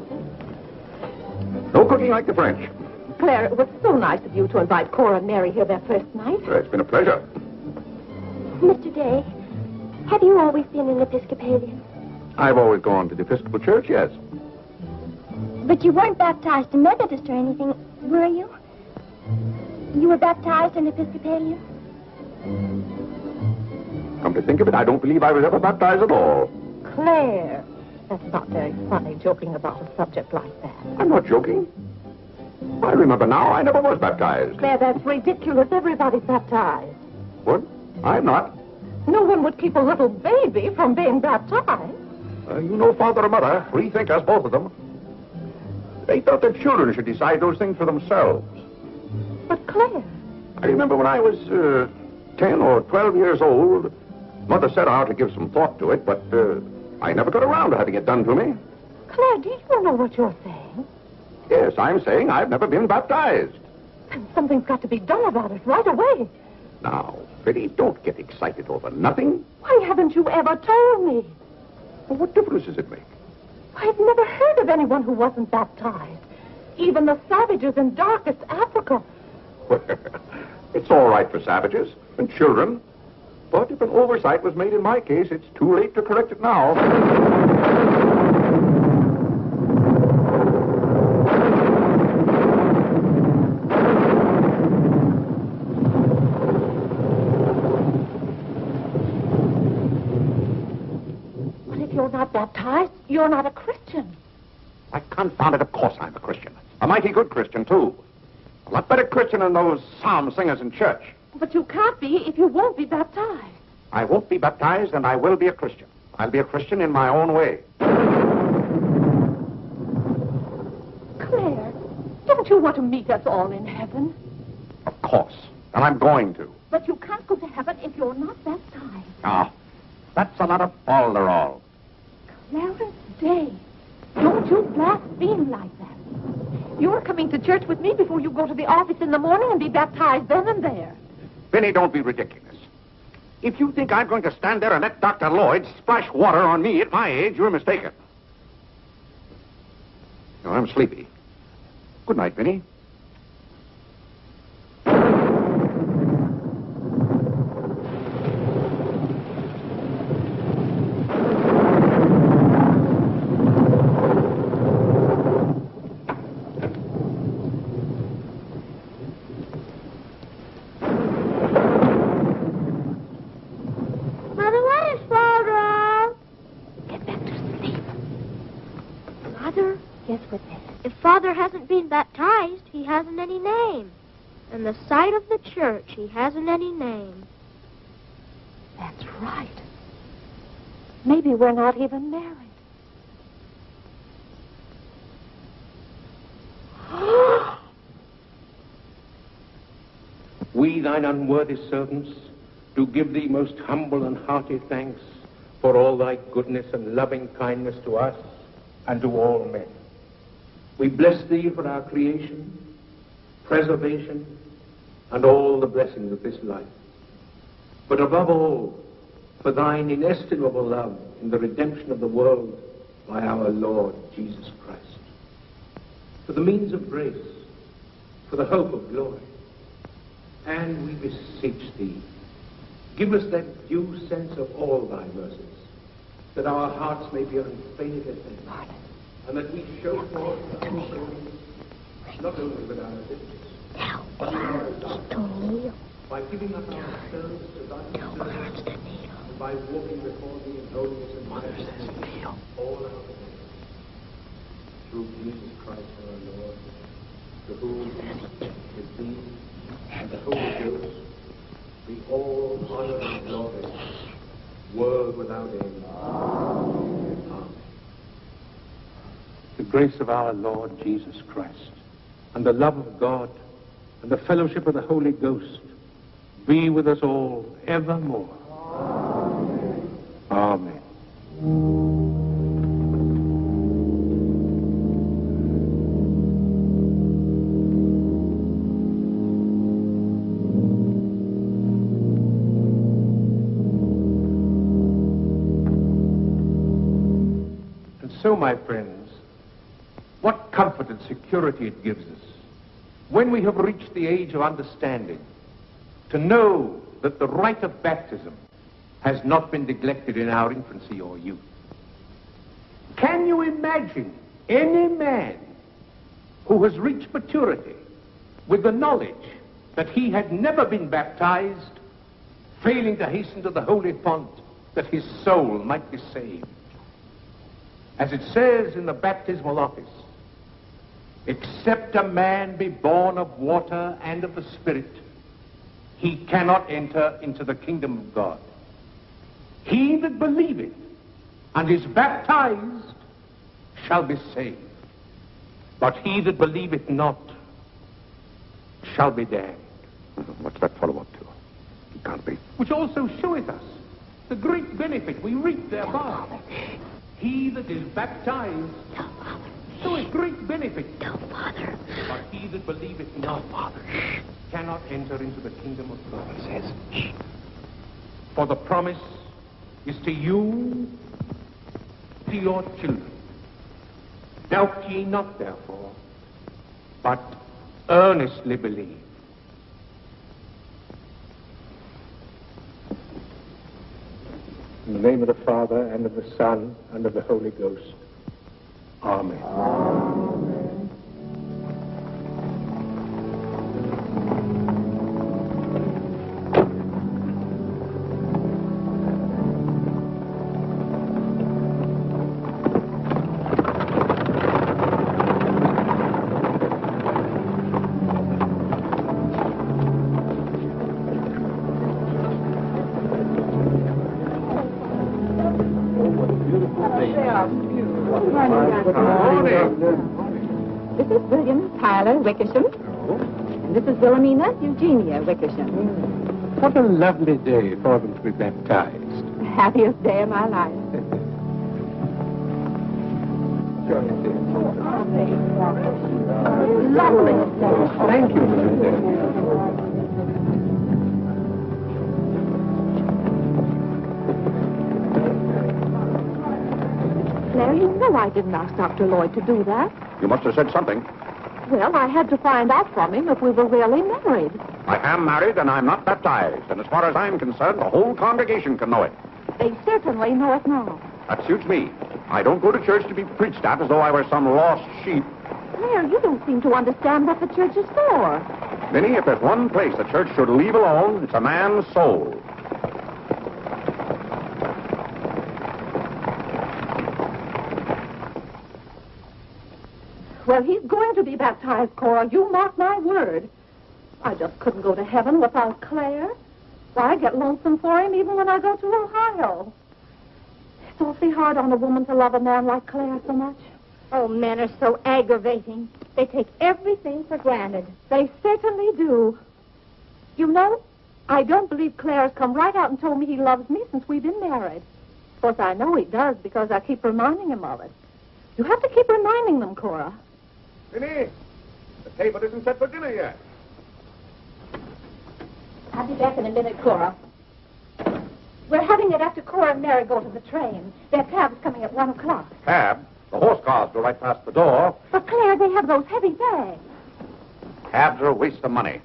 No cooking like the French. Claire, it was so nice of you to invite Cora and Mary here their first night. It's been a pleasure. Mr. Day, have you always been an Episcopalian? I've always gone to the Episcopal Church, yes. But you weren't baptized a Methodist or anything, were you? You were baptized an Episcopalian? Come to think of it, I don't believe I was ever baptized at all. Claire, that's not very funny, joking about a subject like that. I'm not joking. I remember now, I never was baptized. Claire, that's ridiculous. Everybody's baptized. What? I'm not. No one would keep a little baby from being baptized. You know father or mother, free thinkers, both of them. They thought their children should decide those things for themselves. But Claire... I remember when I was 10 or 12 years old, Mother set out to give some thought to it, but I never got around to having it done to me. Claire, do you know what you're saying? Yes, I'm saying I've never been baptized. Then something's got to be done about it right away. Now, Biddy, don't get excited over nothing. Why haven't you ever told me? Well, what difference does it make? I've never heard of anyone who wasn't baptized. Even the savages in darkest Africa. It's all right for savages and children. But if an oversight was made in my case, it's too late to correct it now. But if you're not baptized, you're not a Christian. Why, confound it, of course I'm a Christian. A mighty good Christian, too. A lot better Christian than those psalm singers in church. But you can't be if you won't be baptized. I won't be baptized, and I will be a Christian. I'll be a Christian in my own way. Claire, don't you want to meet us all in heaven? Of course. And I'm going to. But you can't go to heaven if you're not baptized. Ah, that's a lot of falderall. Clarence Day, don't you blaspheme like that. You are coming to church with me before you go to the office in the morning and be baptized then and there. Benny, don't be ridiculous. If you think I'm going to stand there and let Dr. Lloyd splash water on me at my age, you're mistaken. No, I'm sleepy. Good night, Benny. Mother, what is Father? Get back to sleep. Mother, Yes, Whitney. if Father hasn't been baptized, he hasn't any name. In the sight of the church, he hasn't any name. That's right. Maybe we're not even married. We, thine unworthy servants, do give thee most humble and hearty thanks for all thy goodness and loving kindness to us and to all men. We bless thee for our creation, preservation, and all the blessings of this life. But above all, for thine inestimable love in the redemption of the world by our Lord Jesus Christ. For the means of grace, for the hope of glory. And we beseech thee, give us that due sense of all thy mercies, that our hearts may be unfaded as they, and that we show forth our praise, not only with our lips, but in our thoughts, by giving up ourselves to thy service, and by walking before thee in holiness and righteousness all our days. Through Jesus Christ our Lord, to whom, with thee, and the Holy Ghost, be all honor and glory, world without end. Amen. The grace of our Lord Jesus Christ, and the love of God, and the fellowship of the Holy Ghost, be with us all evermore. Amen. So, my friends, what comfort and security it gives us when we have reached the age of understanding to know that the rite of baptism has not been neglected in our infancy or youth. Can you imagine any man who has reached maturity with the knowledge that he had never been baptized, failing to hasten to the holy font that his soul might be saved? As it says in the baptismal office, except a man be born of water and of the Spirit, he cannot enter into the kingdom of God. He that believeth and is baptized shall be saved, but he that believeth not shall be damned. What's that follow up to? It can't be. Which also showeth us the great benefit we reap thereby. He that is baptized showeth great benefit. But he that believeth not cannot enter into the kingdom of God. For the promise is to you, to your children. Doubt ye not, therefore, but earnestly believe. In the name of the Father, and of the Son, and of the Holy Ghost. Amen. Amen. This is William Tyler Wickersham. And this is Wilhelmina Eugenia Wickersham. What a lovely day for them to be baptized. The happiest day of my life. Sure. coffee. Lovely. Thank you, Mrs. Dale. Claire, you know I didn't ask Dr. Lloyd to do that. You must have said something. Well, I had to find out from him if we were really married. I am married and I'm not baptized. And as far as I'm concerned, the whole congregation can know it. They certainly know it now. That suits me. I don't go to church to be preached at as though I were some lost sheep. Claire, you don't seem to understand what the church is for. Minnie, if there's one place the church should leave alone, it's a man's soul. Well, he's going to be baptized, Cora. You mark my word. I just couldn't go to heaven without Claire. Why, I get lonesome for him even when I go to Ohio. It's awfully hard on a woman to love a man like Claire so much. Oh, men are so aggravating. They take everything for granted. They certainly do. You know, I don't believe Claire has come right out and told me he loves me since we've been married. Of course, I know he does because I keep reminding him of it. You have to keep reminding them, Cora. Minnie, the table isn't set for dinner yet. I'll be back in a minute, Cora. We're having it after Cora and Mary go to the train. Their cab's coming at 1 o'clock. Cab? The horse cars go right past the door. But, Claire, they have those heavy bags. Cabs are a waste of money.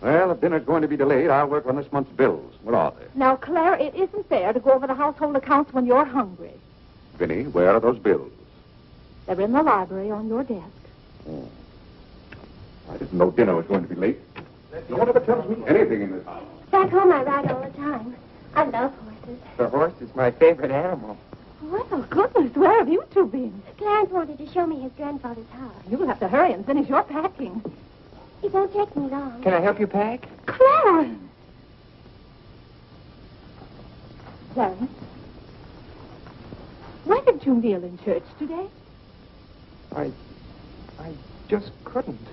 Well, if dinner's going to be delayed, I'll work on this month's bills. What are they? Now, Claire, it isn't fair to go over the household accounts when you're hungry. Vinny, where are those bills? They're in the library on your desk. Oh. I didn't know dinner was going to be late. No one ever tells me anything in this house. Back home I ride all the time. I love horses. The horse is my favorite animal. Well, goodness, where have you two been? Clarence wanted to show me his grandfather's house. You'll have to hurry and finish your packing. It won't take me long. Can I help you pack? Clarence! Clarence? Why did you kneel in church today? I just couldn't.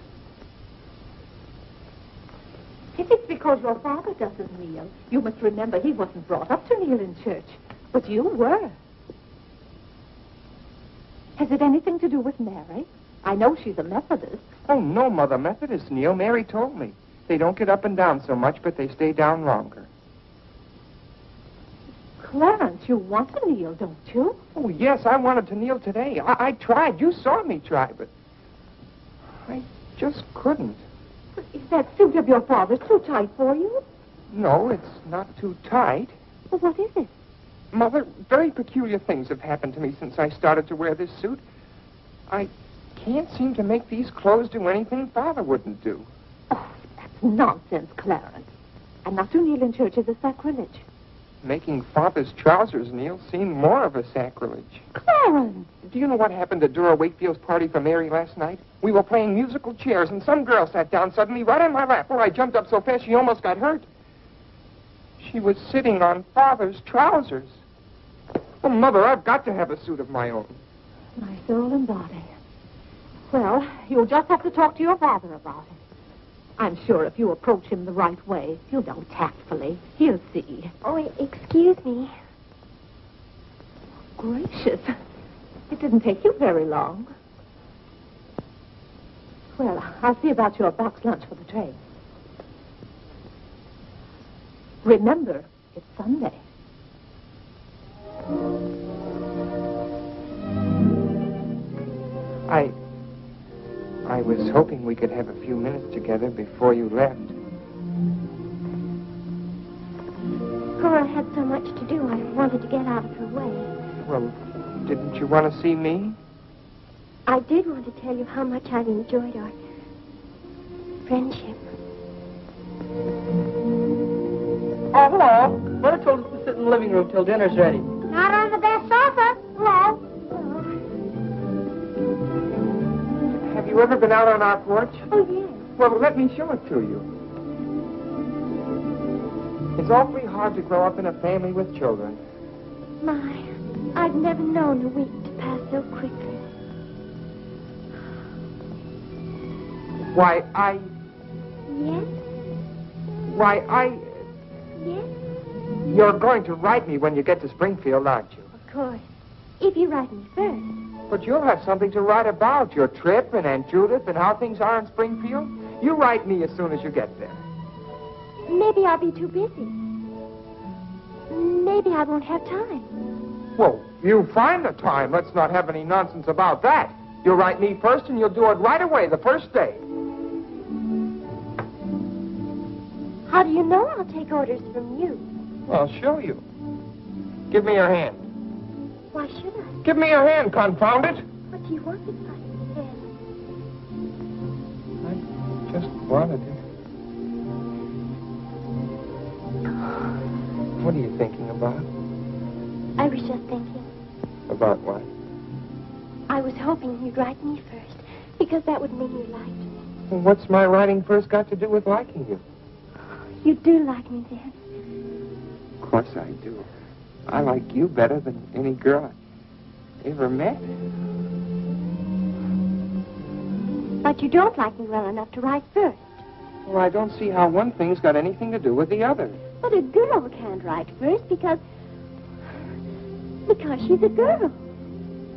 If it's because your father doesn't kneel, you must remember he wasn't brought up to kneel in church. But you were. Has it anything to do with Mary? I know she's a Methodist. Oh, no, Mother. Methodists kneel. Mary told me. They don't get up and down so much, but they stay down longer. Clarence, you want to kneel, don't you? Oh, yes, I wanted to kneel today. I tried. You saw me try, but I just couldn't. Is that suit of your father's too tight for you? No, it's not too tight. Well, what is it? Mother, very peculiar things have happened to me since I started to wear this suit. I can't seem to make these clothes do anything Father wouldn't do. Oh, that's nonsense, Clarence. And not to kneel in church is a sacrilege. Making Father's trousers kneel seemed more of a sacrilege. Clarence! Do you know what happened at Dora Wakefield's party for Mary last night? We were playing musical chairs, and some girl sat down suddenly right on my lap. Well, I jumped up so fast she almost got hurt. She was sitting on Father's trousers. Oh, Mother, I've got to have a suit of my own. My soul and body. Well, you'll just have to talk to your father about it. I'm sure if you approach him the right way, tactfully, he'll see. Oh, excuse me. Gracious. It didn't take you very long. Well, I'll see about your box lunch for the train. Remember, it's Sunday. I was hoping we could have a few minutes together before you left. Cora had so much to do, I wanted to get out of her way. Well, didn't you want to see me? I did want to tell you how much I've enjoyed our friendship. Oh, hello. Mother told us to sit in the living room till dinner's ready. Not on the best sofa. Hello. Have you ever been out on our porch? Oh, yes. Well, let me show it to you. It's awfully hard to grow up in a family with children. My, I've never known a week to pass so quickly. Why, Yes? Yes? You're going to write me when you get to Springfield, aren't you? Of course. If you write me first. But you'll have something to write about, your trip and Aunt Judith and how things are in Springfield. You write me as soon as you get there. Maybe I'll be too busy. Maybe I won't have time. Well, you find the time. Let's not have any nonsense about that. You'll write me first, and you'll do it right away, the first day. How do you know I'll take orders from you? I'll show you. Give me your hand. Why should I? Give me your hand, confound it. What do you want with my hand? I just wanted it. What are you thinking about? I was just thinking. About what? I was hoping you'd write me first, because that would mean you liked me. Well, what's my writing first got to do with liking you? You do like me then. Of course I do. I like you better than any girl I ever met. But you don't like me well enough to write first. Well, I don't see how one thing's got anything to do with the other. But a girl can't write first because she's a girl.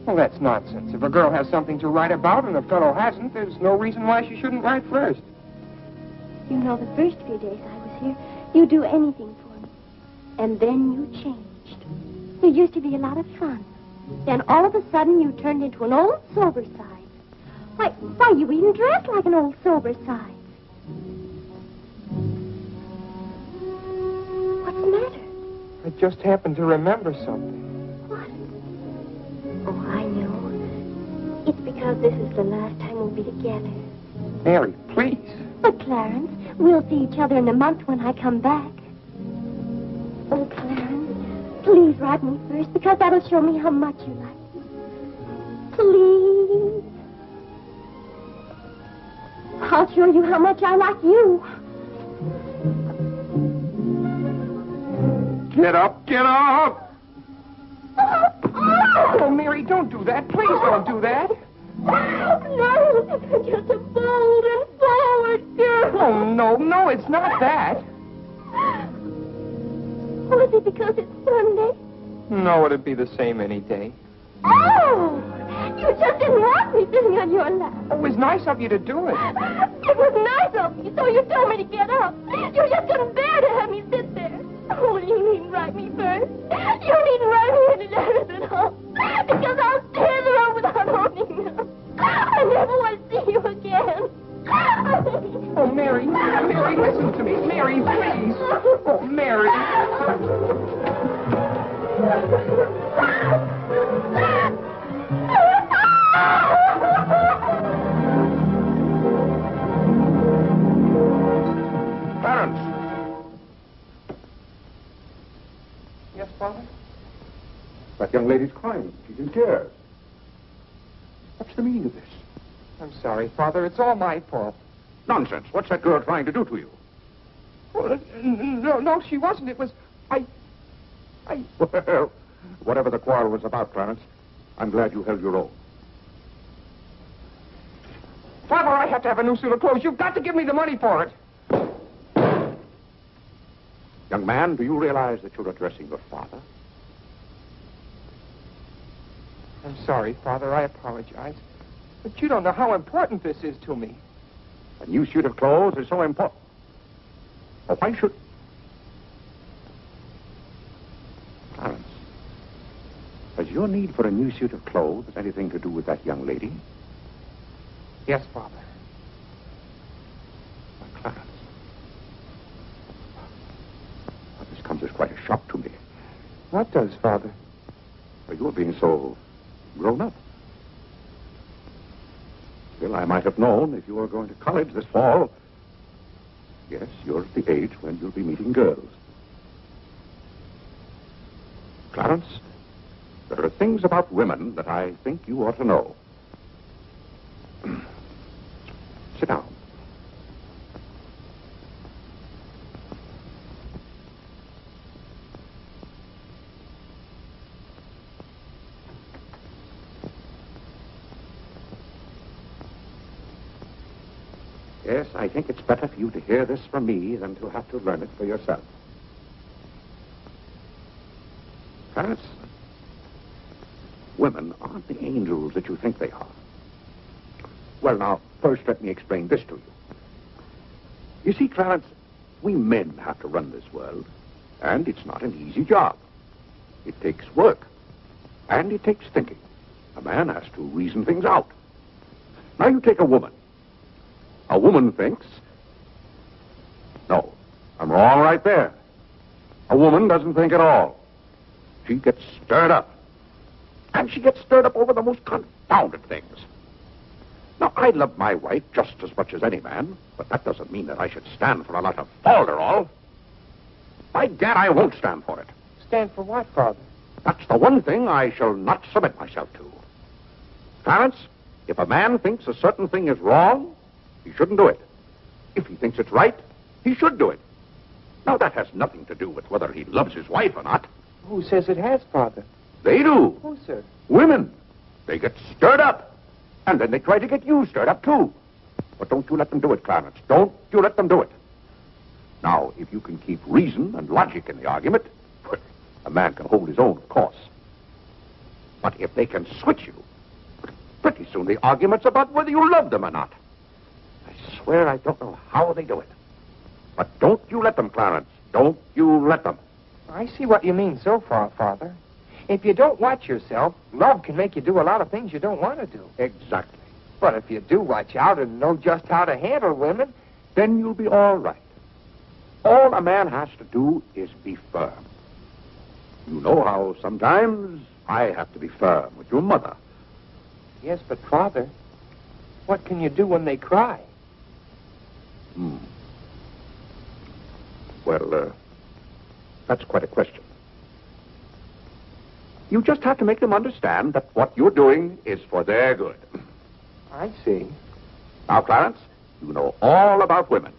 Well, that's nonsense. If a girl has something to write about and a fellow hasn't, there's no reason why she shouldn't write first. You know, the first few days I was here, you'd do anything for me. And then you changed. You used to be a lot of fun. Then all of a sudden you turned into an old sober side. Why, you even dressed like an old sober side. What's the matter? I just happened to remember something. What? Oh, I know. It's because this is the last time we'll be together. Mary, please. But, Clarence, we'll see each other in a month when I come back. Oh, Clarence, please write me first, because that'll show me how much you like me. Please. I'll show you how much I like you. Get up, get up! Oh, Mary, don't do that. Please don't do that. No, just a bold and forward girl. Oh, no, it's not that. Oh, is it because it's Sunday? No, it'd be the same any day. Oh, you just didn't want me sitting on your lap. It was nice of you to do it. It was nice of you, so you told me to get up. You just couldn't bear to have me sit there. Oh, you needn't write me first. You needn't write me any letters at all. Because I'll stay there without owning them. I never want to see you again. Oh, Mary, listen to me. Mary, please. Oh, Mary. Clarence! Yes, Father? That young lady's crying. She's in tears. What's the meaning of this? I'm sorry, Father. It's all my fault. Nonsense. What's that girl trying to do to you? Well, no, she wasn't. It was... I... Well, whatever the quarrel was about, Clarence, I'm glad you held your own. Father, I have to have a new suit of clothes. You've got to give me the money for it. Young man, do you realize that you're addressing your father? I'm sorry, Father. I apologize. But you don't know how important this is to me. A new suit of clothes is so important. Oh, why should... Clarence, has your need for a new suit of clothes anything to do with that young lady? Yes, Father. Why, Clarence. Well, this comes as quite a shock to me. What does, Father? Well, you're being so grown up. Still, I might have known if you were going to college this fall. Yes, you're at the age when you'll be meeting girls. Clarence, there are things about women that I think you ought to know. Sit down. Yes, I think it's better for you to hear this from me than to have to learn it for yourself. Clarence, women aren't the angels that you think they are. Well, now, first let me explain this to you. You see, Clarence, we men have to run this world, and it's not an easy job. It takes work, and it takes thinking. A man has to reason things out. Now, you take a woman. A woman thinks... No, I'm wrong right there. A woman doesn't think at all. She gets stirred up. And she gets stirred up over the most confounded things. Now, I love my wife just as much as any man, but that doesn't mean that I should stand for a lot of falderall. By gad, I won't stand for it. Stand for what, Father? That's the one thing I shall not submit myself to. Clarence, if a man thinks a certain thing is wrong, he shouldn't do it. If he thinks it's right, he should do it. Now, that has nothing to do with whether he loves his wife or not. Who says it has, Father? They do. Who, sir? Women. They get stirred up. And then they try to get you stirred up, too. But don't you let them do it, Clarence. Don't you let them do it. Now, if you can keep reason and logic in the argument, well, a man can hold his own, of course. But if they can switch you, pretty soon the argument's about whether you love them or not. I swear I don't know how they do it. But don't you let them, Clarence. Don't you let them. I see what you mean so far, Father. If you don't watch yourself, love can make you do a lot of things you don't want to do. Exactly. But if you do watch out and know just how to handle women, then you'll be all right. All a man has to do is be firm. You know how sometimes I have to be firm with your mother. Yes, but Father, what can you do when they cry? Well, that's quite a question. You just have to make them understand that what you're doing is for their good. I see. Now, Clarence, you know all about women.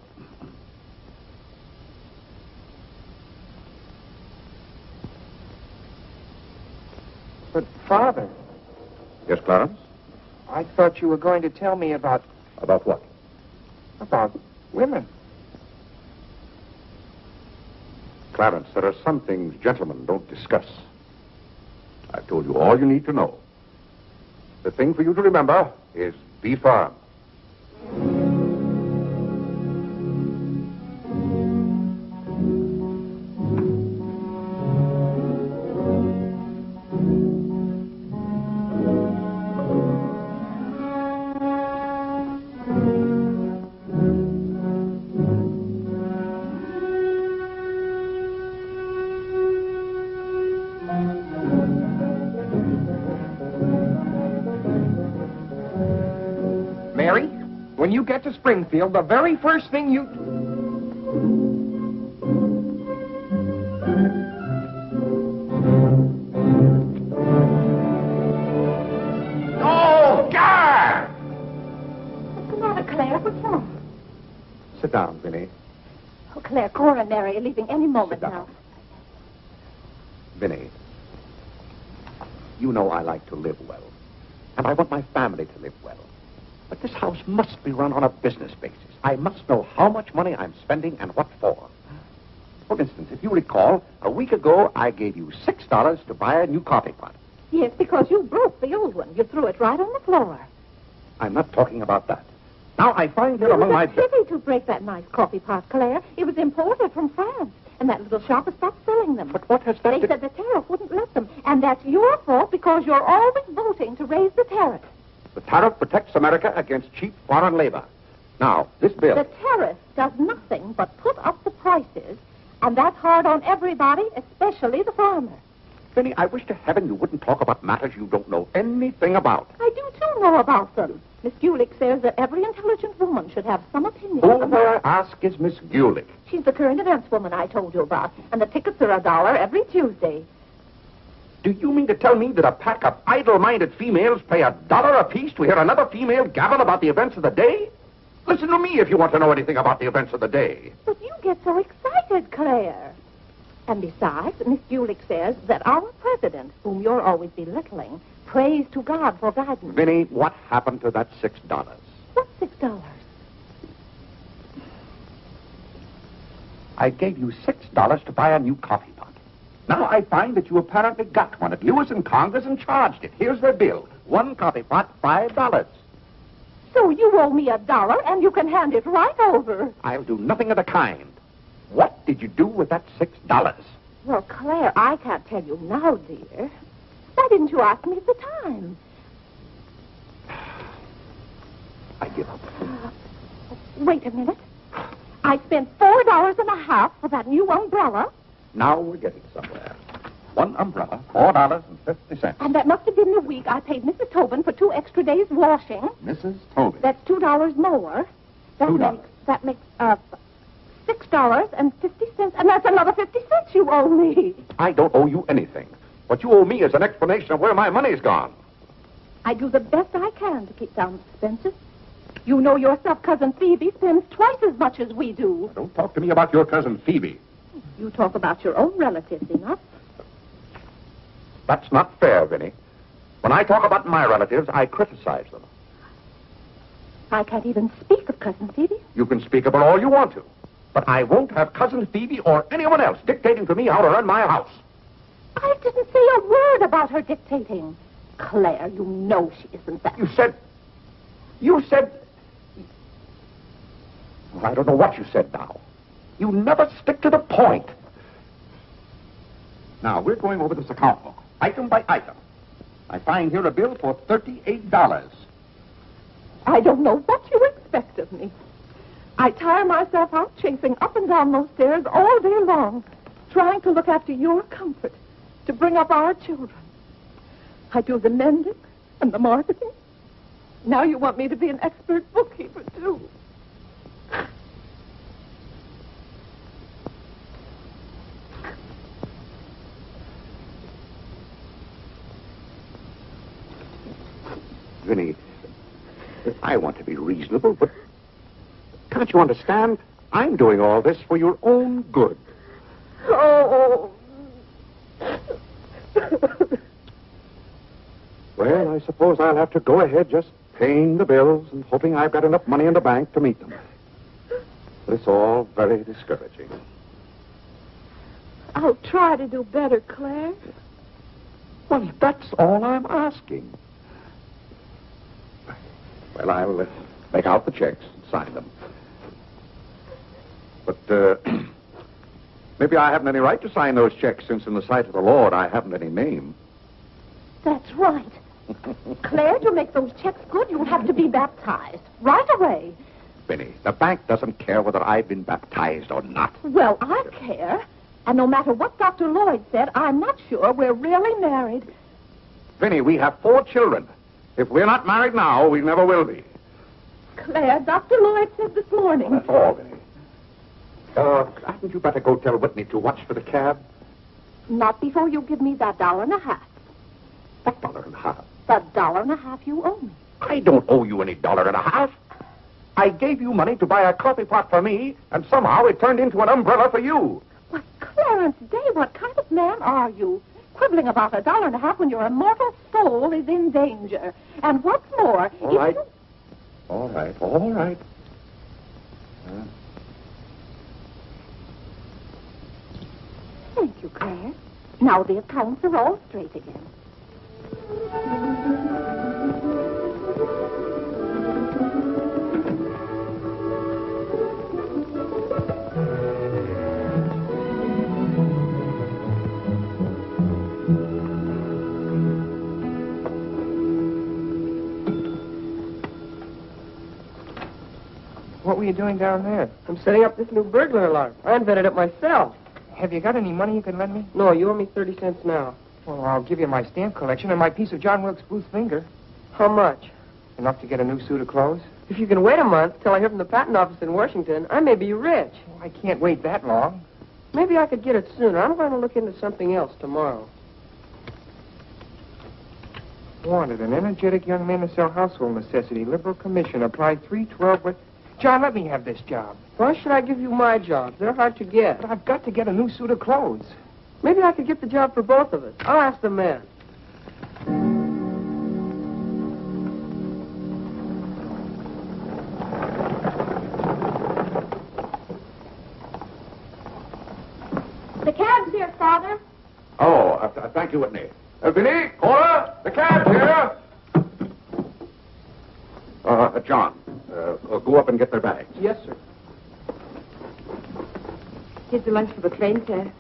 But, Father... Yes, Clarence? I thought you were going to tell me about... About what? About women. Clarence, there are some things gentlemen don't discuss. I've told you all you need to know. The thing for you to remember is be firm. Mary, when you get to Springfield, the very first thing you... Oh, God! What's the matter, Claire? What's wrong? Sit down, Vinny. Oh, Claire, Cora and Mary are leaving any moment Sit down. now. Vinny, you know I like to live well. And I want my family to live well. But this house must be run on a business basis. I must know how much money I'm spending and what for. For instance, if you recall, a week ago I gave you $6 to buy a new coffee pot. Yes, because you broke the old one. You threw it right on the floor. I'm not talking about that. Now I find here among my... It was a pity to break that nice coffee pot, Claire. It was imported from France. And that little shop has stopped selling them. But what has that... They said the tariff wouldn't let them. And that's your fault because you're always voting to raise the tariff. The tariff protects America against cheap foreign labor. Now, this bill... The tariff does nothing but put up the prices, and that's hard on everybody, especially the farmer. Vinny, I wish to heaven you wouldn't talk about matters you don't know anything about. I do, too, know about them. Miss Gulick says that every intelligent woman should have some opinion. Who, may I ask, is Miss Gulick? She's the current events woman I told you about, and the tickets are $1 every Tuesday. Do you mean to tell me that a pack of idle-minded females pay $1 apiece to hear another female gabble about the events of the day? Listen to me if you want to know anything about the events of the day. But you get so excited, Claire. And besides, Miss Gulick says that our president, whom you're always belittling, prays to God for guidance. Vinny, what happened to that $6? What's $6? I gave you $6 to buy a new coffee pot. Now I find that you apparently got one at Lewis and Congress and charged it. Here's the bill. One coffee pot, $5. So you owe me $1, and you can hand it right over. I'll do nothing of the kind. What did you do with that $6? Well, Claire, I can't tell you now, dear. Why didn't you ask me at the time? I give up. Wait a minute. I spent $4.50 for that new umbrella. Now we're getting somewhere. One umbrella, $4.50. And that must have been the week I paid Mrs. Tobin for 2 extra days washing. Mrs. Tobin. That's $2 more. $2. That makes $6.50, and that's another 50 cents you owe me. I don't owe you anything. What you owe me is an explanation of where my money's gone. I do the best I can to keep down expenses. You know yourself, Cousin Phoebe spends twice as much as we do. Don't talk to me about your cousin Phoebe. You talk about your own relatives enough. That's not fair, Vinny. When I talk about my relatives, I criticize them. I can't even speak of Cousin Phoebe. You can speak about all you want to. But I won't have Cousin Phoebe or anyone else dictating to me how to run my house. I didn't say a word about her dictating. Claire, you know she isn't that. You said... Well, I don't know what you said now. You never stick to the point. Now, we're going over this account book, item by item. I find here a bill for $38. I don't know what you expect of me. I tire myself out chasing up and down those stairs all day long, trying to look after your comfort, to bring up our children. I do the mending and the marketing. Now you want me to be an expert bookkeeper, too. Vinny, I want to be reasonable, but can't you understand? I'm doing all this for your own good. Oh. Well, I suppose I'll have to go ahead just paying the bills and hoping I've got enough money in the bank to meet them. But it's all very discouraging. I'll try to do better, Claire. Well, that's all I'm asking. Well, I'll make out the checks and sign them. But maybe I haven't any right to sign those checks since in the sight of the Lord I haven't any name. That's right. Claire, to make those checks good, you'll have to be baptized right away. Benny, the bank doesn't care whether I've been baptized or not. Well, I care. And no matter what Dr. Lloyd said, I'm not sure we're really married. Benny, we have 4 children. If we're not married now, we never will be. Claire, Dr. Lloyd said this morning. That's all, Benny. Hadn't you better go tell Whitney to watch for the cab? Not before you give me that $1.50. What $1.50? The $1.50 you owe me. I don't owe you any $1.50. I gave you money to buy a coffee pot for me, and somehow it turned into an umbrella for you. But, Clarence Day, what kind of man are you? Quibbling about $1.50 when your immortal soul is in danger. And what's more... All right. All right. Thank you, Claire. Now the accounts are all straight again. What were you doing down there? I'm setting up this new burglar alarm. I invented it myself. Have you got any money you can lend me? No, you owe me 30 cents now. Well, I'll give you my stamp collection and my piece of John Wilkes Booth finger. How much? Enough to get a new suit of clothes? If you can wait a month till I hear from the patent office in Washington, I may be rich. Well, I can't wait that long. Maybe I could get it sooner. I'm going to look into something else tomorrow. Wanted, an energetic young man to sell household necessity, liberal commission, applied 312 with... John, let me have this job. Why should I give you my jobs? They're hard to get. But I've got to get a new suit of clothes. Maybe I could get the job for both of us. I'll ask the man. The cab's here, Father. Thank you, Whitney. Vinny, Cora, the cab's here. John, go up and get their bags. Yes, sir. Here's the lunch for the train, sir.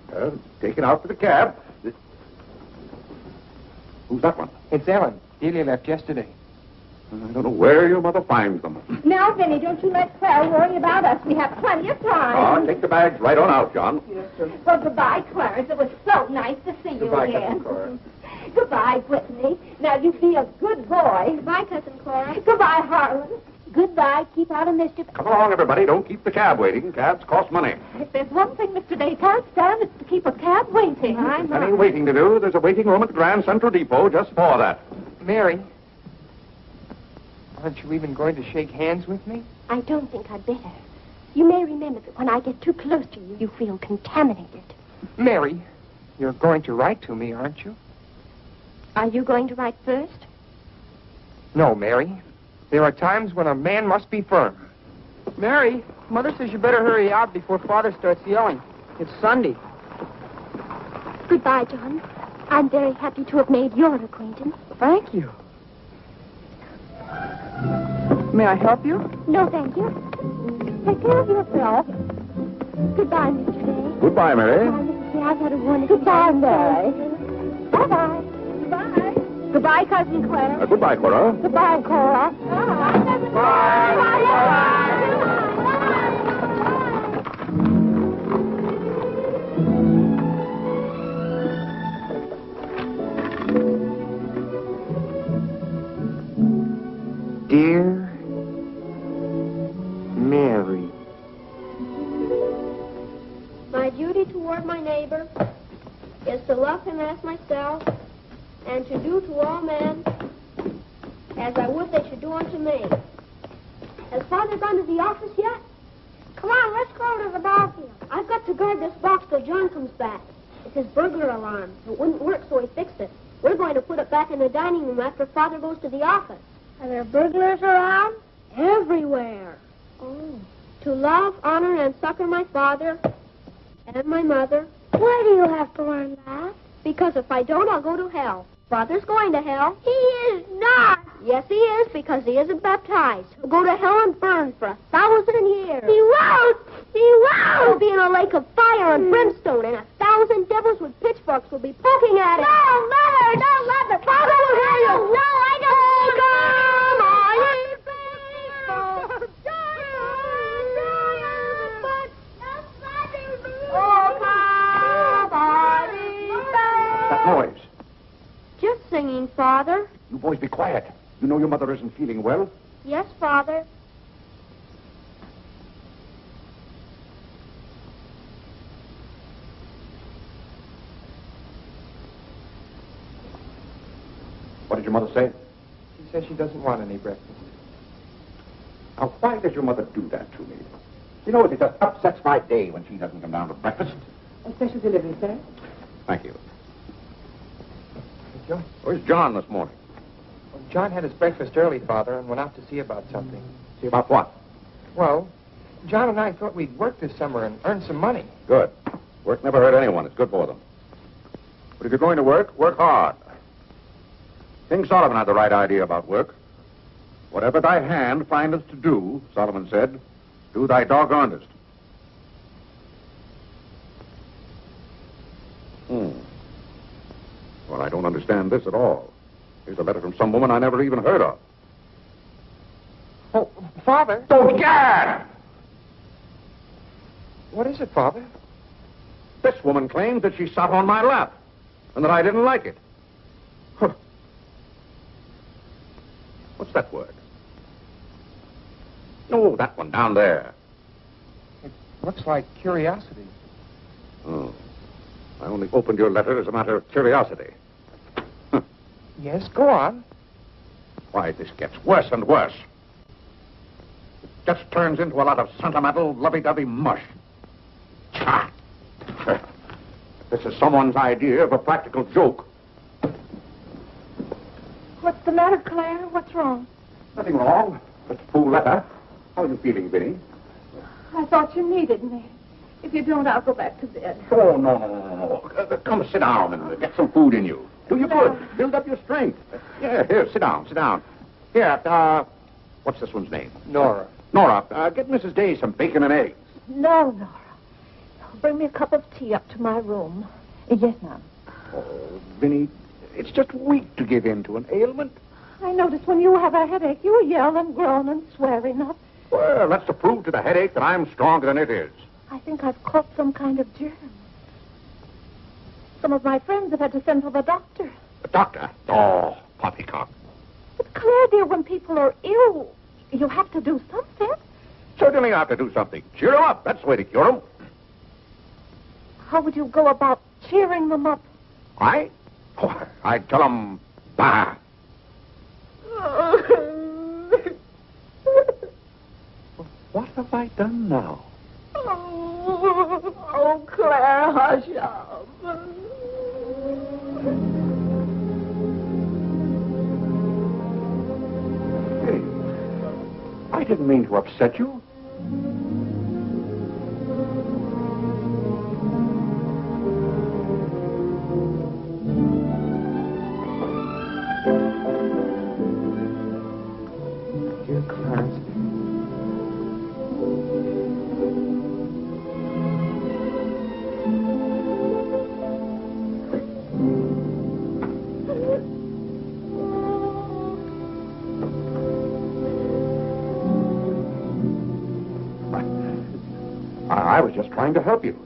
Take it out to the cab. Who's that one? It's Ellen. Delia left yesterday. I don't know where your mother finds them. Now, Vinny, don't you let Clara worry about us. We have plenty of time. Take the bags right on out, John. Yes, sir. Well, goodbye, Clarence. It was so nice to see Goodbye, you again. Cousin Cora. Goodbye, Whitney. Now, you be a good boy. Goodbye, Cousin Cora. Goodbye, Harlan. Goodbye. Keep out of mischief. Come along, everybody. Don't keep the cab waiting. Cabs cost money. If there's one thing Mr. Day can't stand, it's to keep a cab waiting. Any waiting to do, there's a waiting room at the Grand Central Depot just for that. Mary, aren't you even going to shake hands with me? I don't think I'd better. You may remember that when I get too close to you, you feel contaminated. Mary, you're going to write to me, aren't you? Are you going to write first? No, Mary. There are times when a man must be firm. Mary, Mother says you better hurry out before Father starts yelling. It's Sunday. Goodbye, John. I'm very happy to have made your acquaintance. Thank you. May I help you? No, thank you. Take care of yourself. Goodbye, Mr. Day. Goodbye, Mary. Goodbye, Mrs. Day. I've had a wonderful Goodbye, day. Mary. Bye-bye. Goodbye. Goodbye, Cousin Clara. Goodbye, Cora. Goodbye, Cora. Dear Mary. My duty toward my neighbor is to love him as myself, and to do to all men as I would they should do unto me. Has Father gone to the office yet? Come on, let's go to the ball field. I've got to guard this box till John comes back. It's his burglar alarm. It wouldn't work, so he fixed it. We're going to put it back in the dining room after Father goes to the office. Are there burglars around? Everywhere. Oh. To love, honor, and succor my father and my mother. Why do you have to learn that? Because if I don't, I'll go to hell. Father's going to hell. He is not. Yes, he is, because he isn't baptized. He'll go to hell and burn for 1,000 years. He won't. He won't. He'll be in a lake of fire and brimstone, and 1,000 devils with pitchforks will be poking at him. No, Mother, don't let the Father will hear you. No, I don't. That noise. Just singing, Father. You boys be quiet. You know your mother isn't feeling well. Yes, Father. What did your mother say? She says she doesn't want any breakfast. Now, why does your mother do that to me? You know, it just upsets my day when she doesn't come down to breakfast. A special delivery, sir. Thank you. John? Where's John this morning? John had his breakfast early, Father, and went out to see about something. See about what? Well, John and I thought we'd work this summer and earn some money. Good. Work never hurt anyone. It's good for them. But if you're going to work, work hard. King Solomon had the right idea about work. Whatever thy hand findeth to do, Solomon said, do thy doggonedest. Well, I don't understand this at all. Here's a letter from some woman I never even heard of. Oh, Father. Oh, Gad! What is it, Father? This woman claims that she sat on my lap and that I didn't like it. Huh. What's that word? Oh, that one down there. It looks like curiosity. Oh. I only opened your letter as a matter of curiosity. Yes, go on. Why, this gets worse and worse. It just turns into a lot of sentimental, lovey-dovey mush. Cha! This is someone's idea of a practical joke. What's the matter, Claire? What's wrong? Nothing wrong. Just a fool letter. How are you feeling, Vinny? I thought you needed me. If you don't, I'll go back to bed. Oh, no. Come sit down and get some food in you. Do you good. Build up your strength. Yeah, here, sit down. Here, what's this one's name? Nora. Nora, get Mrs. Day some bacon and eggs. No, Nora. Bring me a cup of tea up to my room. Yes, ma'am. Oh, Vinny, it's just weak to give in to an ailment. I notice when you have a headache, you yell and groan and swear enough. Well, that's to prove to the headache that I'm stronger than it is. I think I've caught some kind of germ. Some of my friends have had to send for the doctor. The doctor? Oh, poppycock. But Claire, dear, when people are ill, you have to do something. Certainly I have to do something. Cheer them up. That's the way to cure them. How would you go about cheering them up? I? Oh, I'd tell them, bah. What have I done now? Oh, Claire, hush up. Hey, I didn't mean to upset you. Dear Clarence. I was just trying to help you.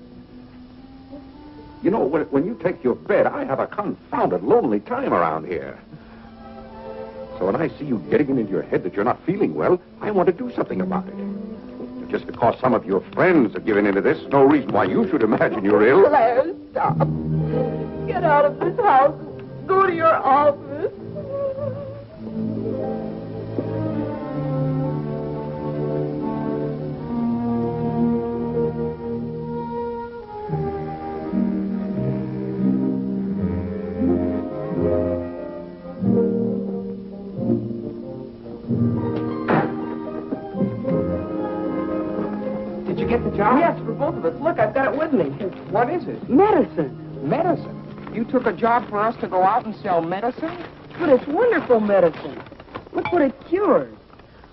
You know, when you take your bed, I have a confounded lonely time around here. So when I see you getting it into your head that you're not feeling well, I want to do something about it. Just because some of your friends are giving into this, no reason why you should imagine you're ill. Claire, stop. Get out of this house. Go to your office. Did you get the job? Yes, for both of us. Look, I've got it with me. What is it? Medicine. Medicine. You took a job for us to go out and sell medicine? But it's wonderful medicine. Look what it cures.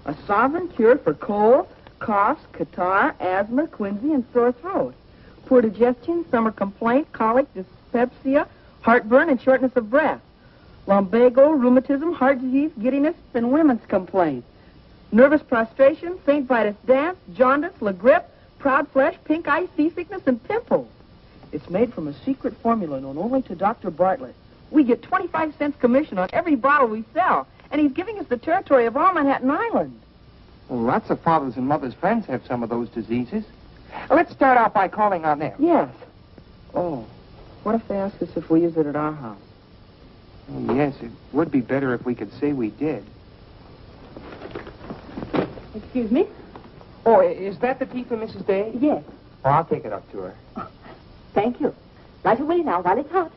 A sovereign cure for cold, coughs, catarrh, asthma, quinsy, and sore throat. Poor digestion, summer complaint, colic, dyspepsia, heartburn, and shortness of breath. Lumbago, rheumatism, heart disease, giddiness, and women's complaints. Nervous prostration, St. Vitus dance, jaundice, la grippe, proud flesh, pink eye, seasickness, and pimples. It's made from a secret formula known only to Dr. Bartlett. We get 25 cents commission on every bottle we sell, and he's giving us the territory of all Manhattan Island. Well, lots of fathers and mothers' friends have some of those diseases. Let's start out by calling on them. Yes. Oh, what if they ask us if we use it at our house? Oh, yes, it would be better if we could say we did. Excuse me? Oh, is that the tea for Mrs. Day? Yes. Oh, I'll take it up to her. Thank you. Right away now, while it's hot.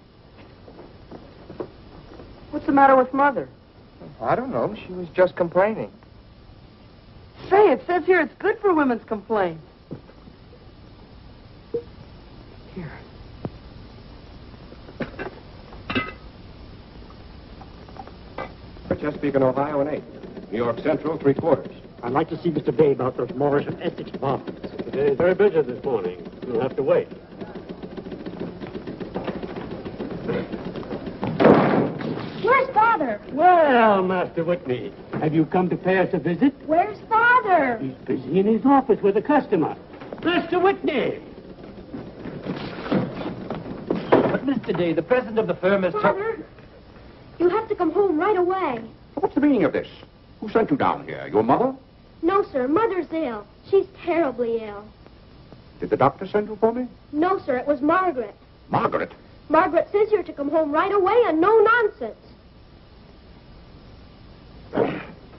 What's the matter with Mother? I don't know. She was just complaining. Say, it says here it's good for women's complaints. Here. For Chesapeake and Ohio, an 8. New York Central, 3/4. I'd like to see Mr. Day about those Morris and Essex apartments. They're very busy this morning. You'll have to wait. Where's Father? Well, Master Whitney, have you come to pay us a visit? Where's Father? He's busy in his office with a customer. Master Whitney! But, Mr. Day, the president of the firm has... Father, you have to come home right away. What's the meaning of this? Who sent you down here? Your mother? No, sir. Mother's ill. She's terribly ill. Did the doctor send you for me? No, sir. It was Margaret. Margaret? Margaret says you're to come home right away and no nonsense.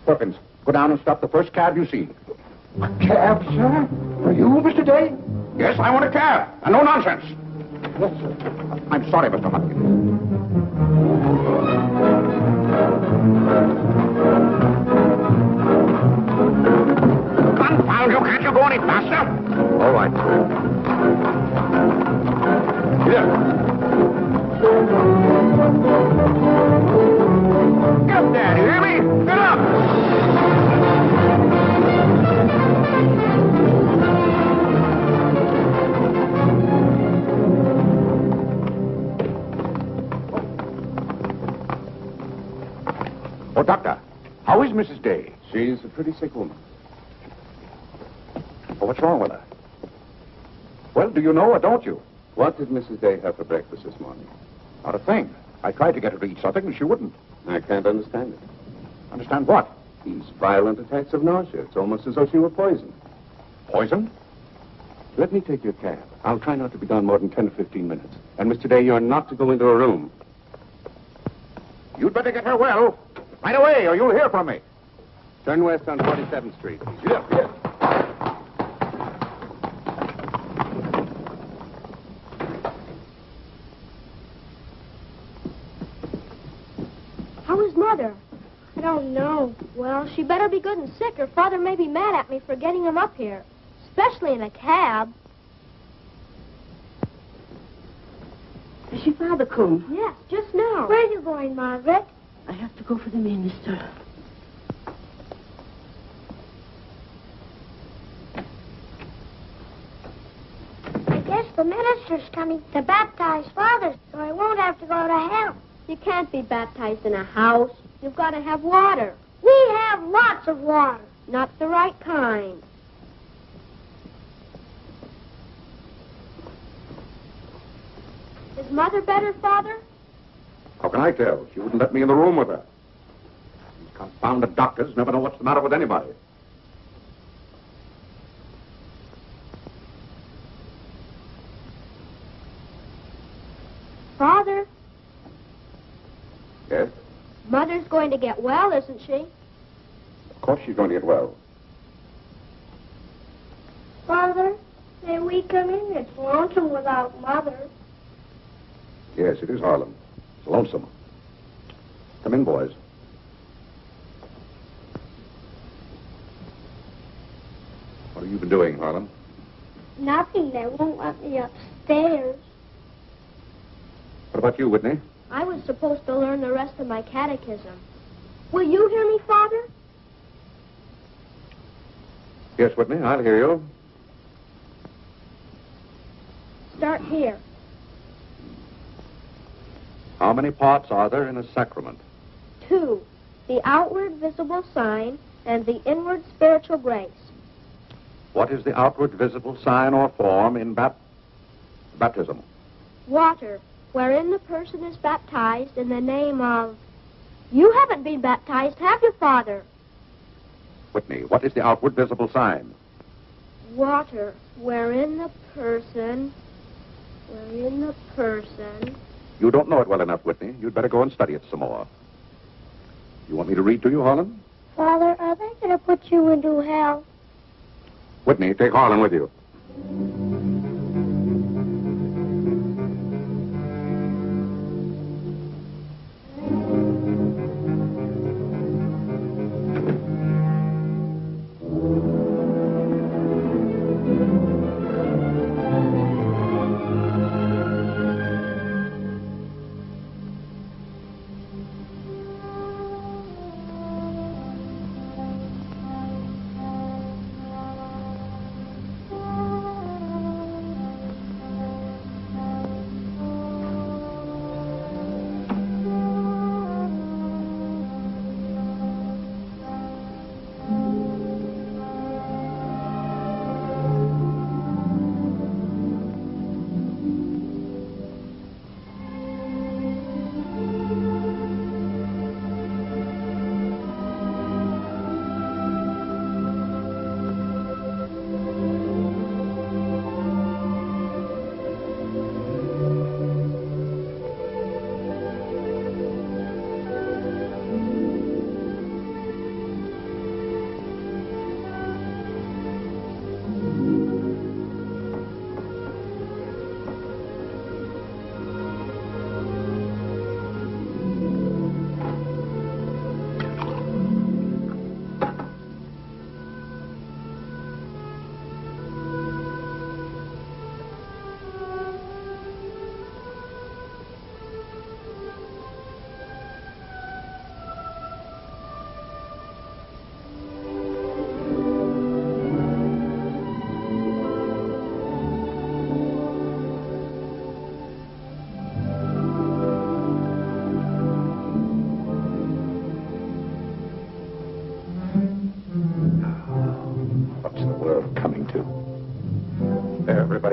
Perkins, go down and stop the first cab you see. A cab, sir? For you, Mr. Day? Yes, I want a cab, and no nonsense. Yes, sir. I'm sorry, Mr. Hopkins. Confound you, can't you go any faster? All right. You hear me? Get up! Oh, Doctor, how is Mrs. Day? She's a pretty sick woman. Oh, what's wrong with her? Well, do you know or don't you? What did Mrs. Day have for breakfast this morning? Not a thing. I tried to get her to eat something, and she wouldn't. I can't understand it. Understand what? These violent attacks of nausea. It's almost as though she were poisoned. Poisoned? Let me take your cab. I'll try not to be gone more than 10 or 15 minutes. And, Mr. Day, you're not to go into a room. You'd better get her well. Right away, or you'll hear from me. Turn west on 47th Street. Yes, yes. How is Mother? I don't know. Well, she better be good and sick, or Father may be mad at me for getting him up here. Especially in a cab. Has your father come? Yes, just now. Where are you going, Margaret? I have to go for the minister. I guess the minister's coming to baptize Father, so I won't have to go to hell. You can't be baptized in a house. You've got to have water. We have lots of water. Not the right kind. Is Mother better, Father? How can I tell? She wouldn't let me in the room with her. These confounded doctors never know what's the matter with anybody. Father, Yes? Mother's going to get well, isn't she? Of course she's going to get well. Father, may we come in? It's lonesome without Mother. Yes, it is Harlem. It's lonesome. Come in, boys. What have you been doing, Harlem? Nothing. They won't let me upstairs. What about you, Whitney? I was supposed to learn the rest of my catechism. Will you hear me, Father? Yes, Whitney, I'll hear you. Start here. How many parts are there in a sacrament? 2. The outward visible sign and the inward spiritual grace. What is the outward visible sign or form in baptism? Water, wherein the person is baptized in the name of... You haven't been baptized, have you, Father? Whitney, what is the outward visible sign? Water, wherein the person... You don't know it well enough, Whitney. You'd better go and study it some more. You want me to read to you, Harlan? Father, are they going to put you into hell? Whitney, take Harlan with you.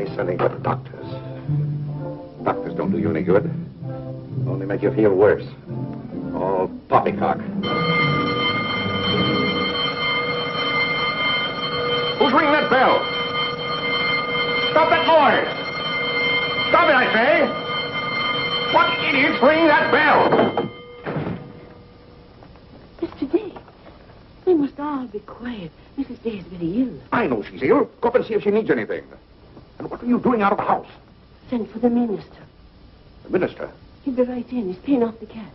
Why sending for the doctors? Doctors don't do you any good. Only make you feel worse. All poppycock. Who's ringing that bell? Stop that noise! Stop it, I say! What idiot's ringing that bell? Mr. Day, we must all be quiet. Mrs. Day is very ill. I know she's ill. Go up and see if she needs anything. And what are you doing out of the house? Send for the minister. The minister? He'll be right in. He's paying off the cat.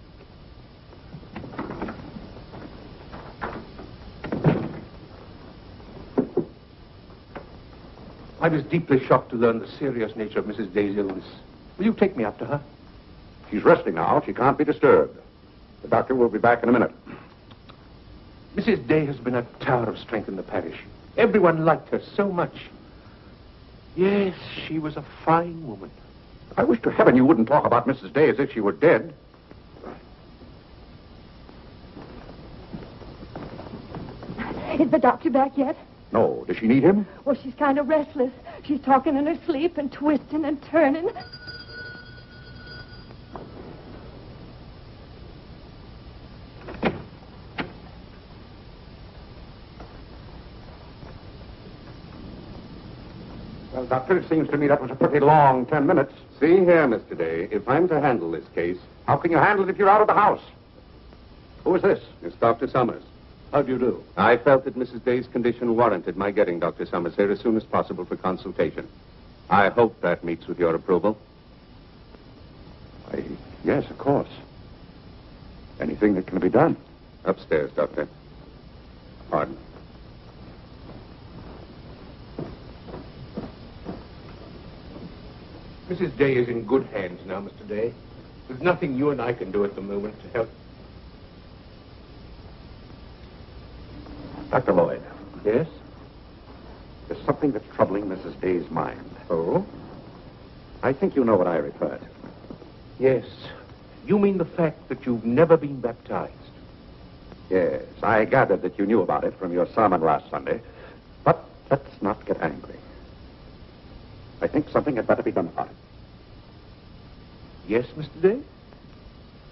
I was deeply shocked to learn the serious nature of Mrs. Day's illness. Will you take me up to her? She's resting now. She can't be disturbed. The doctor will be back in a minute. Mrs. Day has been a tower of strength in the parish. Everyone liked her so much. Yes, she was a fine woman. I wish to heaven you wouldn't talk about Mrs. Day as if she were dead. Is the doctor back yet? No. Does she need him? Well, she's kind of restless. She's talking in her sleep and twisting and turning. Well, Doctor, it seems to me that was a pretty long 10 minutes. See here, Mr. Day, if I'm to handle this case... How can you handle it if you're out of the house? Who is this? It's Dr. Summers. How do you do? I felt that Mrs. Day's condition warranted my getting Dr. Summers here as soon as possible for consultation. I hope that meets with your approval. Yes, of course. Anything that can be done. Upstairs, Doctor. Pardon. Mrs. Day is in good hands now, Mr. Day. There's nothing you and I can do at the moment to help. Dr. Lloyd. Yes? There's something that's troubling Mrs. Day's mind. Oh? I think you know what I refer to. Yes. You mean the fact that you've never been baptized? Yes, I gathered that you knew about it from your sermon last Sunday. But let's not get angry. I think something had better be done about it. Yes, Mr. Day?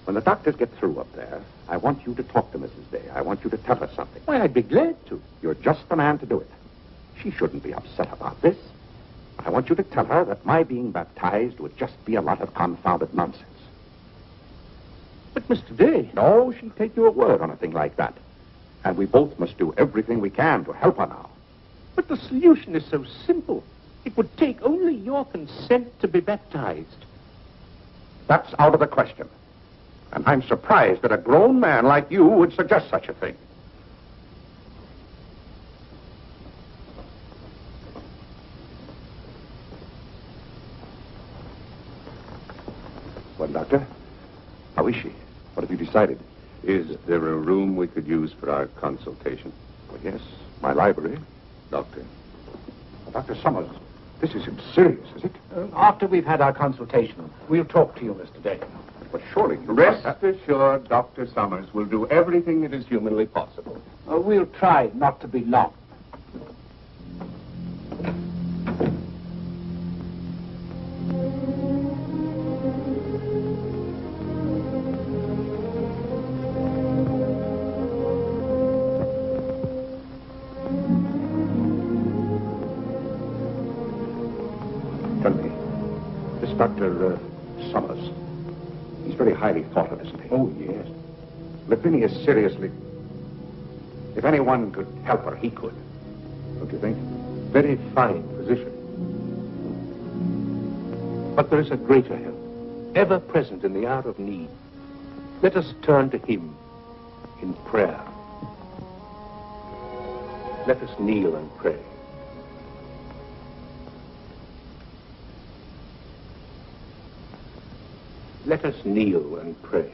When the doctors get through up there, I want you to talk to Mrs. Day. I want you to tell her something. Why, I'd be glad to. You're just the man to do it. She shouldn't be upset about this. I want you to tell her that my being baptized would just be a lot of confounded nonsense. But, Mr. Day... No, she'd take your word on a thing like that. And we both must do everything we can to help her now. But the solution is so simple. It would take only your consent to be baptized. That's out of the question. And I'm surprised that a grown man like you would suggest such a thing. Well, Doctor, how is she? What have you decided? Is there a room we could use for our consultation? Well, yes, my library. Doctor. Dr. Summers, this isn't serious, is it? After we've had our consultation, we'll talk to you, Mr. Day. But surely... Rest assured, Dr. Summers will do everything that is humanly possible. We'll try not to be long. Tell me, this Dr. Summers, he's very highly thought of, isn't he? Oh, yes. Lavinia is seriously... If anyone could help her, he could. Don't you think? Very fine physician. But there is a greater help, ever present in the hour of need. Let us turn to him in prayer. Let us kneel and pray. Let us kneel and pray.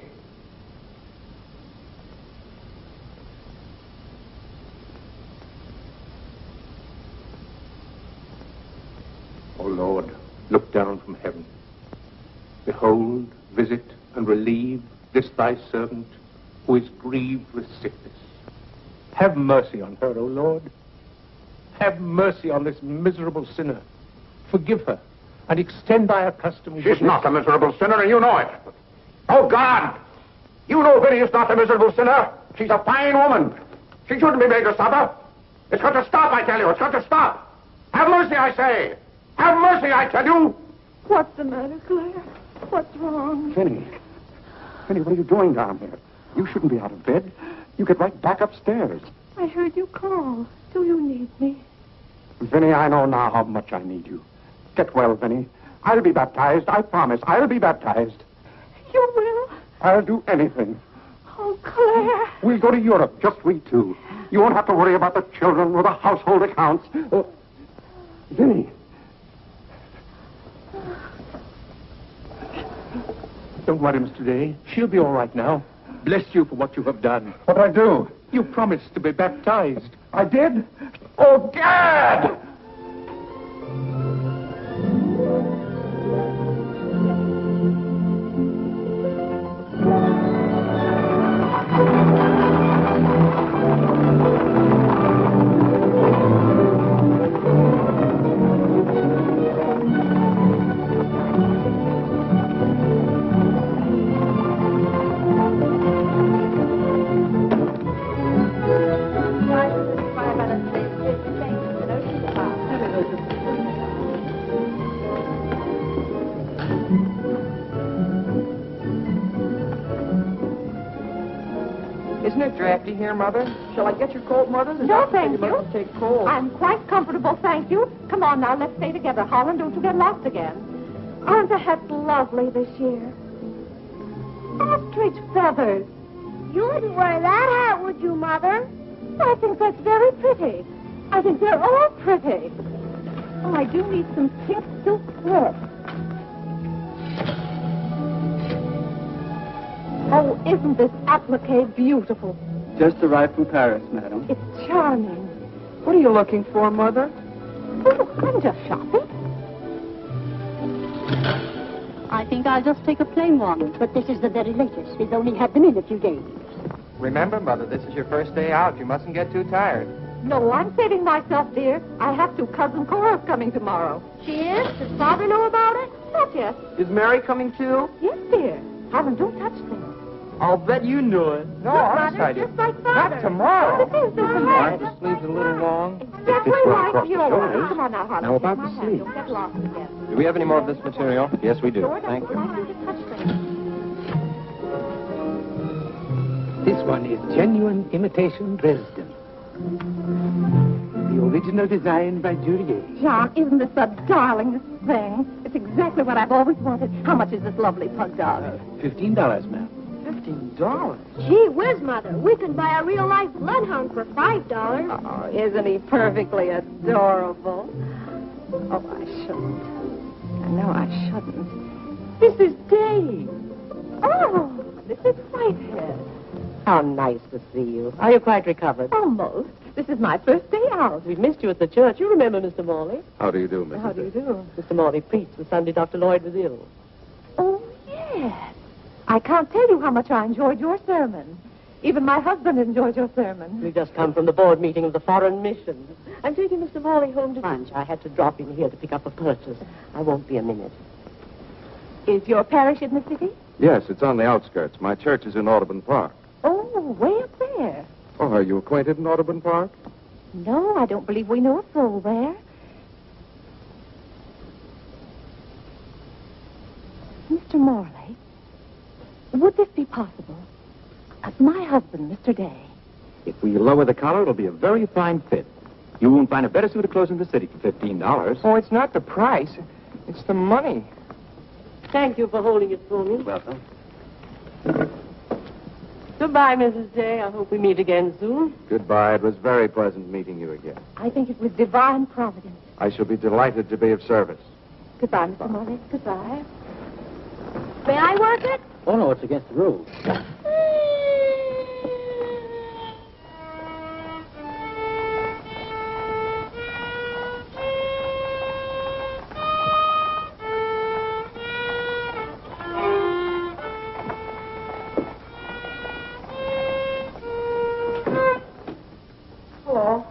O Lord, look down from heaven. Behold, visit, and relieve this thy servant who is grieved with sickness. Have mercy on her, O Lord. Have mercy on this miserable sinner. forgive her and extend thy accustomed She's not a miserable sinner, and you know it. Oh, God! You know Vinny is not a miserable sinner. She's a fine woman. She shouldn't be made to suffer. It's got to stop, I tell you. It's got to stop. Have mercy, I say. Have mercy, I tell you. What's the matter, Claire? What's wrong? Vinny. Vinny, what are you doing down here? You shouldn't be out of bed. You get right back upstairs. I heard you call. Do you need me? Vinny, I know now how much I need you. Get well, Vinny. I'll be baptized. I promise. I'll be baptized. You will? I'll do anything. Oh, Claire. We'll go to Europe, just we two. You won't have to worry about the children or the household accounts. Vinny. Don't worry, Mr. Day. She'll be all right now. Bless you for what you have done. What'd I do? You promised to be baptized. I did? Oh, Gad! Isn't it drafty here, Mother? Shall I get your coat, Mother? The No, doctor said thank you. mustn't take cold. I'm quite comfortable, thank you. Come on now, let's stay together. Holland, don't you get lost again. Aren't the hats lovely this year? Ostrich feathers. You wouldn't wear that hat, would you, Mother? I think that's very pretty. I think they're all pretty. Oh, I do need some pink silk thread. Oh, isn't this applique beautiful? Just arrived from Paris, madam. It's charming. What are you looking for, Mother? Oh, I'm just shopping. I think I'll just take a plain one. But this is the very latest. We've only had them in a few days. Remember, Mother, this is your first day out. You mustn't get too tired. No, I'm saving myself, dear. I have to. Cousin Cora's coming tomorrow. She is? Does Father know about it? Not yet. Is Mary coming too? Yes, dear. Helen, don't touch things. I'll bet you knew it. No, honest, I Just did. like Father. Not tomorrow. What is this, Aren't the sleeves a little long? Exactly like yours. Come on now, Holland. Now, about Take my the hand. sleeve. Don't get lost again. Do we have any more of this material? Yes, we do. Sure Thank doesn't you. like you to touch things. This one is genuine imitation Dresden. The original design by Duryea. John, isn't this the darlingest thing? It's exactly what I've always wanted. How much is this lovely pug dog? $15, ma'am. $15? Gee whiz, Mother. We can buy a real-life bloodhound for $5. Oh, isn't he perfectly adorable? Oh, I shouldn't. I know I shouldn't. This is Dave. Oh, Mrs. Whitehead. How nice to see you. Are you quite recovered? Almost. This is my first day out. We've missed you at the church. You remember Mr. Morley? How do you do, Mrs. How do you do? Mr. Morley preached the Sunday Dr. Lloyd was ill. Oh, yes. I can't tell you how much I enjoyed your sermon. Even my husband enjoyed your sermon. We've just come from the board meeting of the Foreign Missions. I'm taking Mr. Morley home to lunch. I had to drop in here to pick up a purchase. I won't be a minute. Is your parish in the city? Yes, it's on the outskirts. My church is in Audubon Park. Oh, way up there. Oh, are you acquainted in Audubon Park? No, I don't believe we know a soul there. Mr. Morley, would this be possible? My husband, Mr. Day. If we lower the collar, it'll be a very fine fit. You won't find a better suit of clothes in the city for $15. Oh, it's not the price. It's the money. Thank you for holding it for me. Welcome. Goodbye, Mrs. Day. I hope we meet again soon. Goodbye. It was very pleasant meeting you again. I think it was divine providence. I shall be delighted to be of service. Goodbye, Mr. Morley. Goodbye. May I work it? Oh, no, it's against the rules. Hello.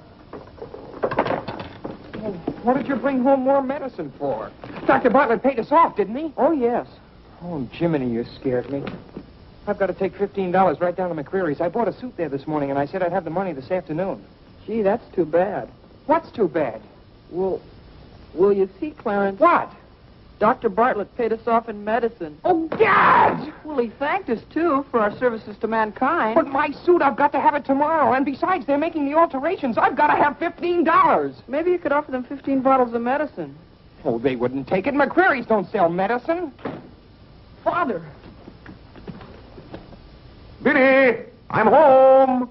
What did you bring home more medicine for? Dr. Bartlett paid us off, didn't he? Oh, yes. Oh, Jiminy, you scared me. I've got to take $15 right down to McCreary's. I bought a suit there this morning, and I said I'd have the money this afternoon. Gee, that's too bad. What's too bad? Well, will you see, Clarence? What? Dr. Bartlett paid us off in medicine. Oh, God! Well, he thanked us, too, for our services to mankind. But my suit, I've got to have it tomorrow. And besides, they're making the alterations. I've got to have $15. Maybe you could offer them 15 bottles of medicine. Oh, they wouldn't take it. McCreary's don't sell medicine. Father! Vinny, I'm home.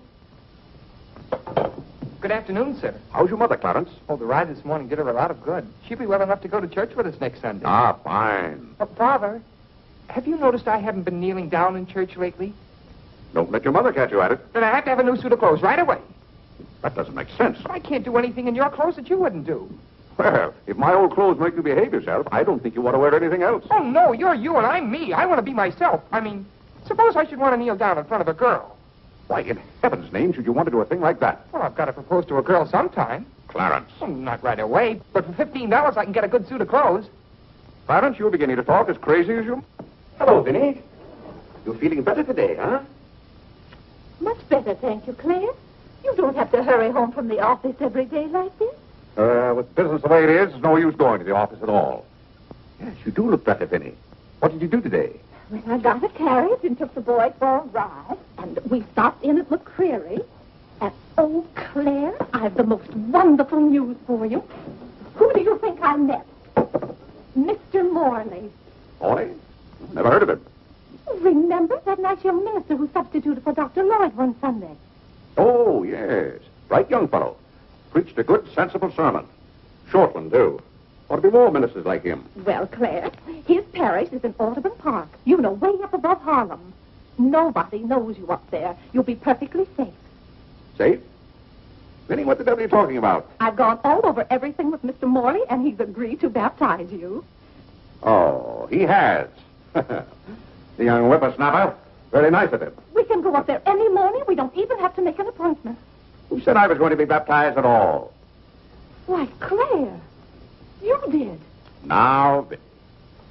Good afternoon, sir. How's your mother, Clarence? Oh, the ride this morning did her a lot of good. She'll be well enough to go to church with us next Sunday. Ah, fine. Father, have you noticed I haven't been kneeling down in church lately? Don't let your mother catch you at it. Then I have to have a new suit of clothes right away. That doesn't make sense. I can't do anything in your clothes that you wouldn't do. Well, if my old clothes make you behave yourself, I don't think you want to wear anything else. Oh, no, you're you and I'm me. I want to be myself. I mean, suppose I should want to kneel down in front of a girl. Why, in heaven's name, should you want to do a thing like that? Well, I've got to propose to a girl sometime. Clarence. Well, not right away, but for $15 I can get a good suit of clothes. Clarence, you're beginning to talk as crazy as you... Hello, Vinny. You feeling better today, huh? Much better, thank you, Claire. You don't have to hurry home from the office every day like this. With business the way it is, there's no use going to the office at all. Yes, you do look better, Vinny. What did you do today? Well, I got a carriage and took the boys for a ride, and we stopped in at McCreary. And, oh, Claire, I've the most wonderful news for you. Who do you think I met? Mr. Morley. Morley? Never heard of him. Remember that nice young minister who substituted for Dr. Lloyd one Sunday? Oh, yes. Right young fellow. Preached a good, sensible sermon. Short one, too. Ought to be more ministers like him. Well, Claire, his parish is in Audubon Park. You know, way up above Harlem. Nobody knows you up there. You'll be perfectly safe. Safe? Vinny, what the devil are you talking about? I've gone all over everything with Mr. Morley, and he's agreed to baptize you. Oh, he has. The young whippersnapper. Very nice of him. We can go up there any morning. We don't even have to make an appointment. Who said I was going to be baptized at all? Why, Claire, you did. Now, Vinny.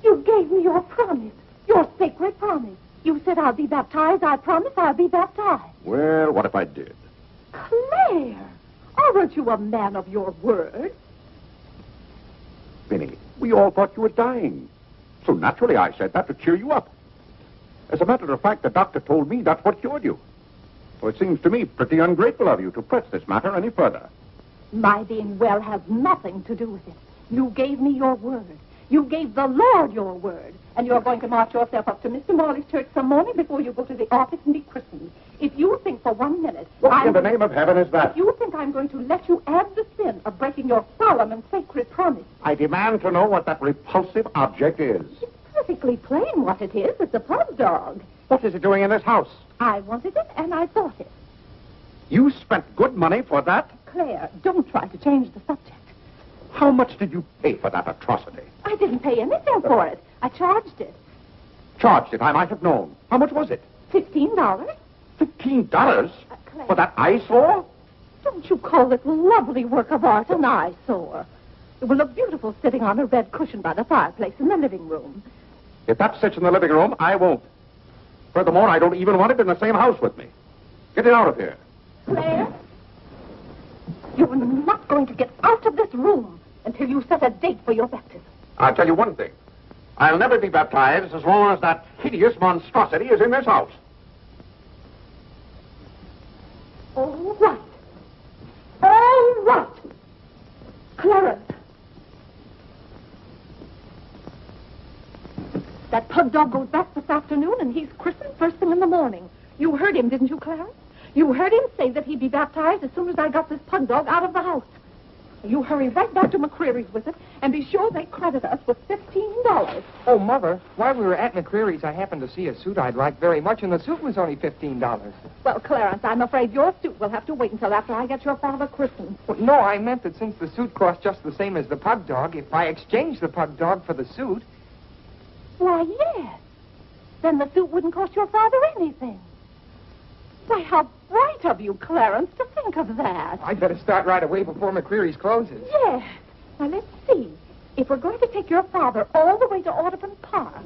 You gave me your promise, your sacred promise. You said I'll be baptized. I promise I'll be baptized. Well, what if I did? Claire, aren't you a man of your word? Vinny, we all thought you were dying. So naturally I said that to cheer you up. As a matter of fact, the doctor told me that's what cured you. So it seems to me pretty ungrateful of you to press this matter any further. My being well has nothing to do with it. You gave me your word. You gave the Lord your word. And you're going to march yourself up to Mr. Morley's church some morning before you go to the office and be christened. If you think for 1 minute... What in the name of heaven is that? If you think I'm going to let you add the sin of breaking your solemn and sacred promise... I demand to know what that repulsive object is. It's perfectly plain what it is. It's a pug dog. What is it doing in this house? I wanted it, and I bought it. You spent good money for that? Claire, don't try to change the subject. How much did you pay for that atrocity? I didn't pay anything for it. I charged it. Charged it, I might have known. How much was it? $15. $15? Claire, For that eyesore? don't you call it lovely work of art an eyesore? It will look beautiful sitting on a red cushion by the fireplace in the living room. If that sits in the living room, I won't. Furthermore, I don't even want it in the same house with me. Get it out of here. Claire, you're not going to get out of this room until you set a date for your baptism. I'll tell you one thing. I'll never be baptized as long as that hideous monstrosity is in this house. All right. All right. Clarence. That pug dog goes back this afternoon, and he's christened first thing in the morning. You heard him, didn't you, Clarence? You heard him say that he'd be baptized as soon as I got this pug dog out of the house. You hurry right back to McCreary's with it, and be sure they credit us with $15. Oh, Mother, while we were at McCreary's, I happened to see a suit I'd like very much, and the suit was only $15. Well, Clarence, I'm afraid your suit will have to wait until after I get your father christened. Well, no, I meant that since the suit cost just the same as the pug dog, if I exchanged the pug dog for the suit... Why, yes. Then the suit wouldn't cost your father anything. Why, how bright of you, Clarence, to think of that. I'd better start right away before McCreary's closes. Yes. Now, let's see. If we're going to take your father all the way to Audubon Park,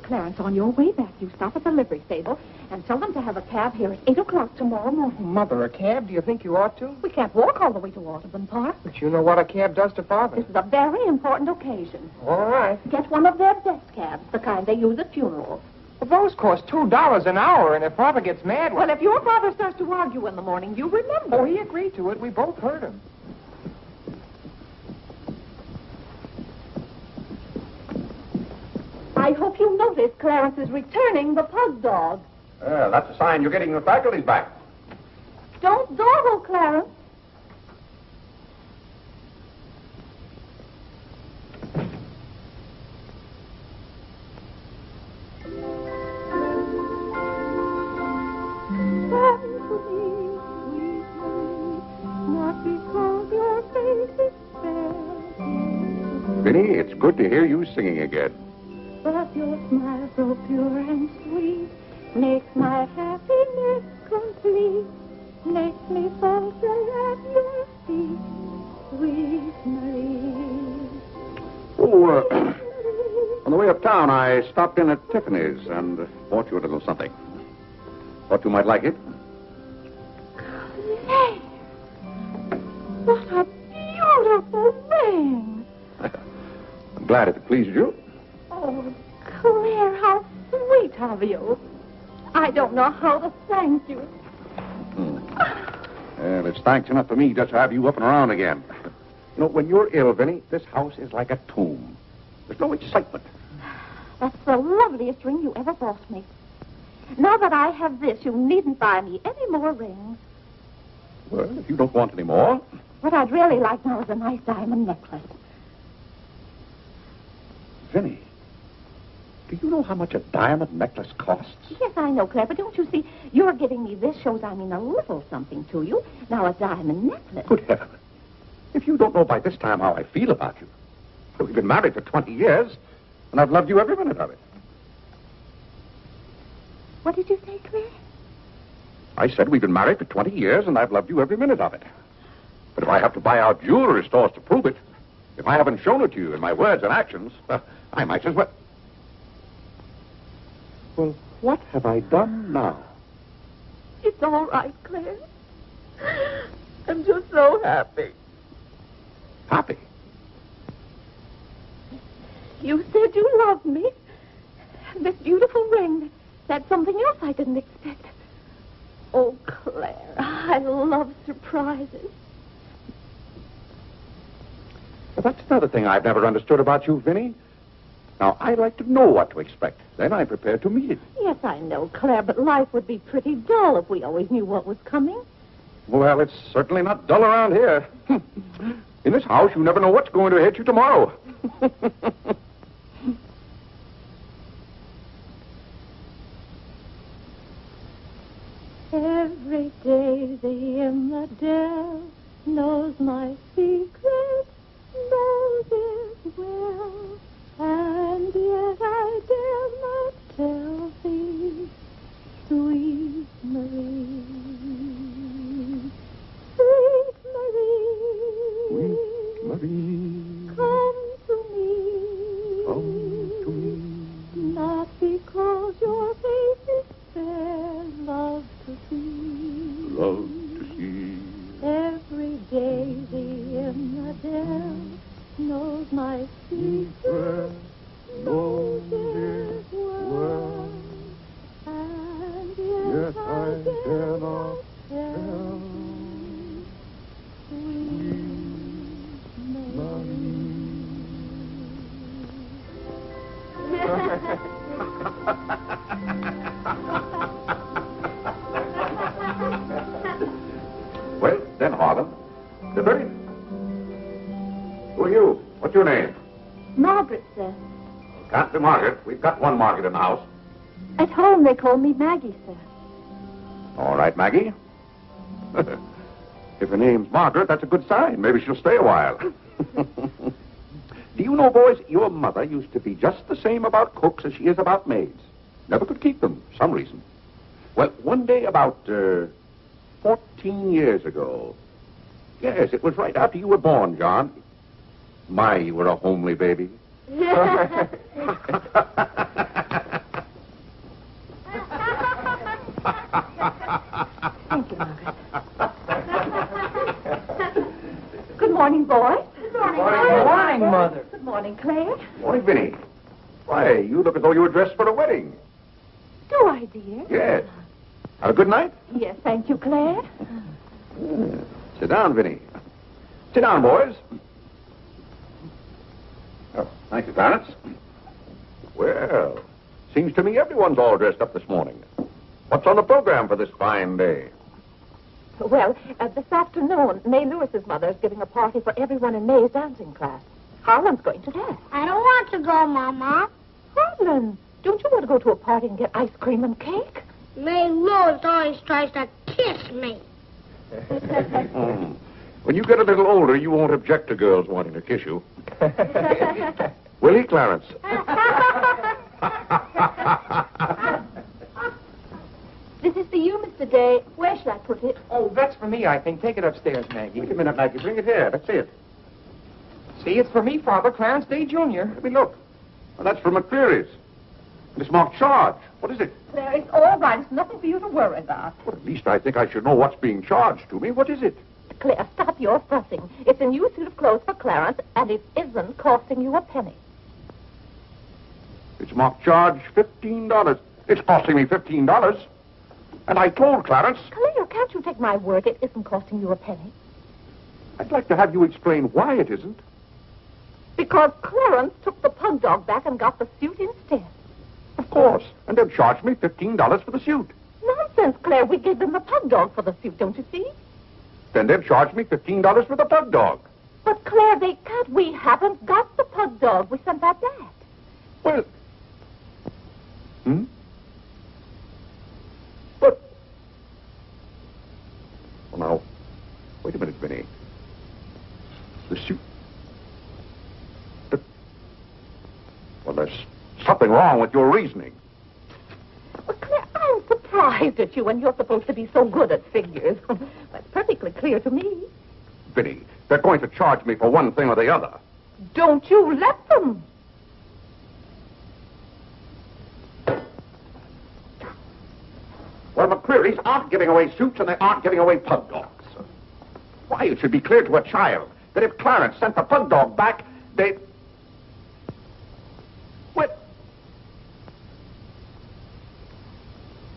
Clarence, on your way back, you stop at the livery stable and tell them to have a cab here at 8 o'clock tomorrow morning. Mother, a cab? Do you think you ought to? We can't walk all the way to Audubon Park. But you know what a cab does to Father. This is a very important occasion. All right. Get one of their desk cabs, the kind they use at funerals. Well, those cost $2 an hour, and if Father gets mad... Well, if your father starts to argue in the morning, you remember. Oh, he agreed to it. We both heard him. I hope you notice Clarence is returning the pug dog. That's a sign you're getting the faculties back. Don't dawdle, Clarence. Vinny, it's good to hear you singing again. But your smile so pure and sweet makes my happiness complete. Makes me fall at your feet, sweet Marie. Oh, on the way uptown, I stopped in at Tiffany's and bought you a little something. Thought you might like it. Claire! What a beautiful ring! I'm glad it pleased you. Oh, Claire, how sweet of you. I don't know how to thank you. Well, it's thanks enough for me just to have you up and around again. You know, when you're ill, Vinny, this house is like a tomb. There's no excitement. That's the loveliest ring you ever bought me. Now that I have this, you needn't buy me any more rings. Well, if you don't want any more. What I'd really like now is a nice diamond necklace. Vinny, do you know how much a diamond necklace costs? Yes, I know, Claire, but don't you see, you're giving me this shows I mean a little something to you. Now, a diamond necklace. Good heaven. If you don't know by this time how I feel about you. We've been married for 20 years, and I've loved you every minute of it. What did you say, Claire? I said we've been married for 20 years, and I've loved you every minute of it. But if I have to buy out jewelry stores to prove it, if I haven't shown it to you in my words and actions, I might as well... Well, what have I done now? It's all right, Claire. I'm just so happy. Happy? You said you loved me. And this beautiful ring, that's something else I didn't expect. Oh, Claire, I love surprises. Well, that's another thing I've never understood about you, Vinny. Now, I like to know what to expect. Then I'm prepared to meet it. Yes, I know, Claire, but life would be pretty dull if we always knew what was coming. Well, it's certainly not dull around here. In this house, you never know what's going to hit you tomorrow. Every daisy in the dell knows my secret, knows it well, and yet I dare not tell thee, sweet Marie, sweet Marie, Sweet Marie, come to me, come to me, not because your face is fair, love to see, love to see. every daisy in the dell knows my secret, knows it well, and yet I dare not tell, sweet Well, then, Harlan, the very... Who are you? What's your name? Margaret, sir. Can't be Margaret. We've got one Margaret in the house. At home they call me Maggie, sir. All right, Maggie. If her name's Margaret, that's a good sign. Maybe she'll stay a while. Do you know, boys, your mother used to be just the same about cooks as she is about maids. Never could keep them, for some reason. Well, one day about 14 years ago. Yes, it was right after you were born, John. My, you were a homely baby. Thank you, Margaret. Good morning, boy. Good morning, Good morning, Mother. Good morning, Claire. Morning, Vinny. Why, you look as though you were dressed for a wedding. Do I, dear? Yes. Have a good night? Yes, thank you, Claire. Sit down, Vinny. Sit down, boys. Oh, thank you, Clarence. Well, seems to me everyone's all dressed up this morning. What's on the program for this fine day? Well, this afternoon, May Lewis's mother is giving a party for everyone in May's dancing class. Harlan's going to that. I don't want to go, Mama. Harlan, don't you want to go to a party and get ice cream and cake? May Lewis always tries to kiss me. When you get a little older, you won't object to girls wanting to kiss you. Will he, Clarence? This is for you, Mr. Day. Where shall I put it? Oh, that's for me, I think. Take it upstairs, Maggie. Wait a minute, Maggie. Bring it here. Let's see it. See, it's for me, Father. Clarence Day, Jr. Let me look. Well, that's from McCreary's. It's marked charge. What is it? Claire, it's all right. It's nothing for you to worry about. Well, at least I think I should know what's being charged to me. What is it? Claire, stop your fussing. It's a new suit of clothes for Clarence, and it isn't costing you a penny. It's marked charge $15. It's costing me $15. And I told Clarence... Claire, can't you take my word? It isn't costing you a penny. I'd like to have you explain why it isn't. Because Clarence took the pug dog back and got the suit instead. Of course. And they've charged me $15 for the suit. Nonsense, Claire. We gave them the pug dog for the suit, don't you see? Then they've charged me $15 for the pug dog. But, Claire, they can't. We haven't got the pug dog. We sent that back. Well... But... Well, now, wait a minute, Vinny. The suit... Well, there's something wrong with your reasoning. Well, Claire, I'm surprised at you when you're supposed to be so good at figures. That's perfectly clear to me. Vinny, they're going to charge me for one thing or the other. Don't you let them. Well, McCreary's aren't giving away suits and they aren't giving away pug dogs. Why, it should be clear to a child that if Clarence sent the pug dog back, they... What?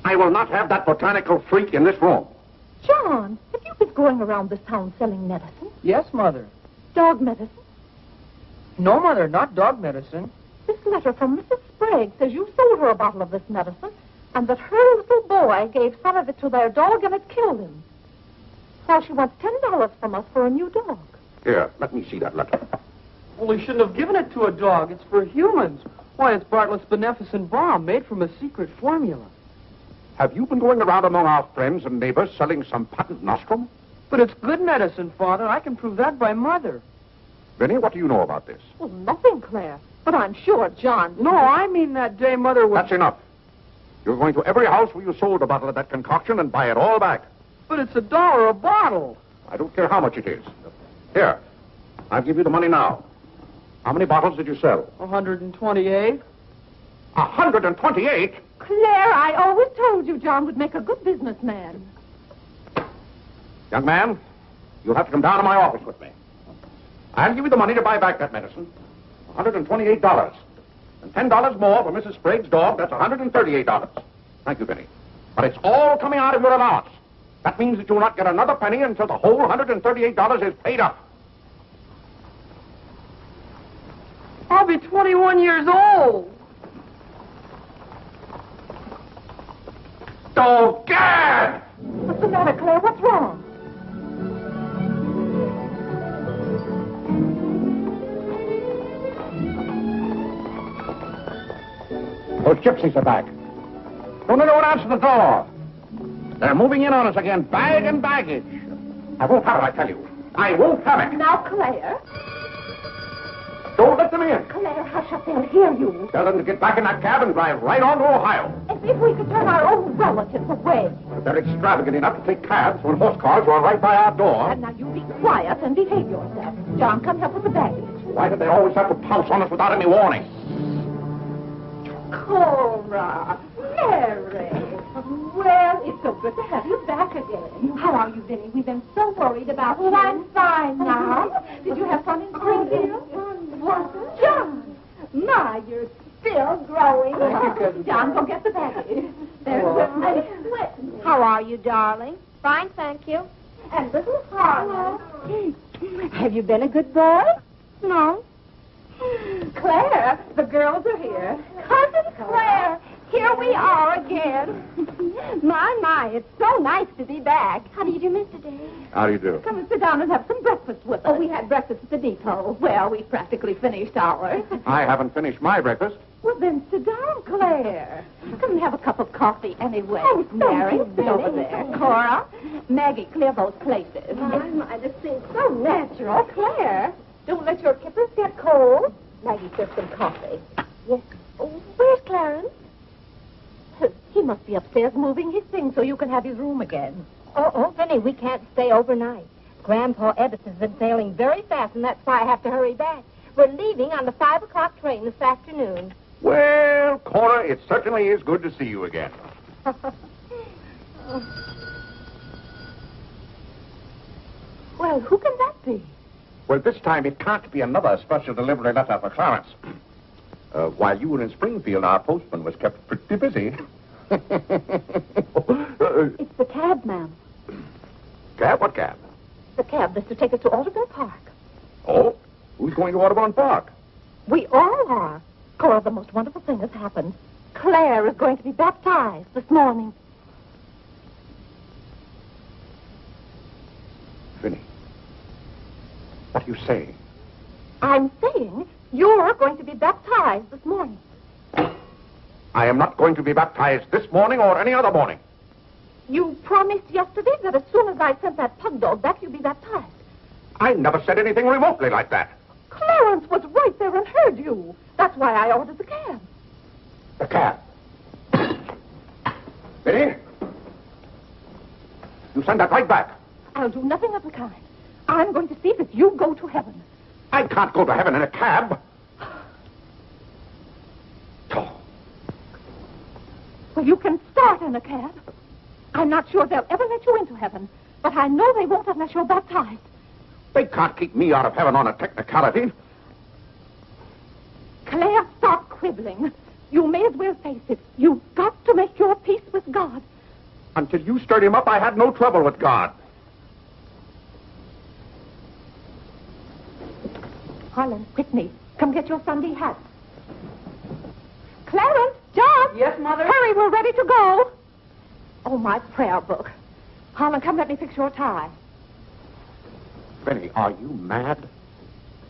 I will not have that botanical freak in this room. John, have you been going around this town selling medicine? Yes, Mother. Dog medicine? No, Mother, not dog medicine. This letter from Mrs. Sprague says you sold her a bottle of this medicine and that her little boy gave some of it to their dog and it killed him. Now she wants $10 from us for a new dog. Here, let me see that letter. Well, we shouldn't have given it to a dog. It's for humans. Why, it's Bartlett's beneficent balm made from a secret formula. Have you been going around among our friends and neighbors selling some patent nostrum? But it's good medicine, Father. I can prove that by Mother. Vinny, what do you know about this? Well, nothing, Claire. But I'm sure John... No, I mean that day Mother was... That's enough. You're going to every house where you sold a bottle of that concoction and buy it all back. But it's $1 a bottle. I don't care how much it is. Here, I'll give you the money now. How many bottles did you sell? 128. 128? Claire, I always told you John would make a good businessman. Young man, you'll have to come down to my office with me. I'll give you the money to buy back that medicine. $128. And $10 more for Mrs. Sprague's dog. That's $138. Thank you, Vinny. But it's all coming out of your allowance. That means that you'll not get another penny until the whole $138 is paid up. I'll be 21 years old. Oh, Gad! What's the matter, Claire? What's wrong? Those gypsies are back. Don't answer the door. They're moving in on us again, bag and baggage. I won't have it, I tell you. I won't have it. Now, Claire. Don't let them in. Claire, hush up. They'll hear you. Tell them to get back in that cab and drive right on to Ohio. As if we could turn our own relatives away. But they're extravagant enough to take cabs when horse cars run right by our door. And now you be quiet and behave yourself. John, come help with the baggage. Why did they always have to pounce on us without any warning? Cora, Mary. Well, it's so good to have you back again. How are you, Vinny? We've been so worried about you. I'm fine now. Did you have fun in Springfield? John, my, you're still growing. Thank you, Cousin John, go get the baggage. There's Whitney. How are you, darling? Fine, thank you. And little Harlan. Have you been a good boy? No. Claire, the girls are here. Cousin Claire, here we are again. My, it's so nice to be back. How do you do, Mr. Day? How do you do? Come and sit down and have some breakfast with us. Oh, we had breakfast at the depot. Well, we practically finished ours. I haven't finished my breakfast. Well, then sit down, Claire. Come and have a cup of coffee anyway. Oh, Mary, thank you, sit over Betty. there. Cora, Maggie, clear those places. My, this seems so Natural, Claire. Don't let your kippers get cold. Maggie, serve some coffee. Yes. Oh, where's Clarence? He must be upstairs moving his things so you can have his room again. Oh, Vinny, we can't stay overnight. Grandpa Edison's been sailing very fast, and that's why I have to hurry back. We're leaving on the 5 o'clock train this afternoon. Well, Cora, it certainly is good to see you again. Well, who can that be? Well, this time it can't be another special delivery letter for Clarence. While you were in Springfield, our postman was kept pretty busy. It's the cab, ma'am. Cab? What cab? The cab that's to take us to Audubon Park. Oh, who's going to Audubon Park? We all are. Cora, the most wonderful thing has happened. Claire is going to be baptized this morning. Vinny, what are you saying? I'm saying you're going to be baptized this morning. I am not going to be baptized this morning or any other morning. You promised yesterday that as soon as I sent that pug dog back, you'd be baptized. I never said anything remotely like that. Clarence was right there and heard you. That's why I ordered the cab. The cab. Vinny, you send that right back. I'll do nothing of the kind. I'm going to see that you go to heaven. I can't go to heaven in a cab. Oh. Well, you can start in a cab. I'm not sure they'll ever let you into heaven, but I know they won't unless you're baptized. They can't keep me out of heaven on a technicality. Claire, stop quibbling. You may as well face it. You've got to make your peace with God. Until you stirred him up, I had no trouble with God. Harlan, Whitney, come get your Sunday hat. Clarence, John. Yes, Mother? Hurry, we're ready to go. Oh, my prayer book. Harlan, come let me fix your tie. Vinny, are you mad?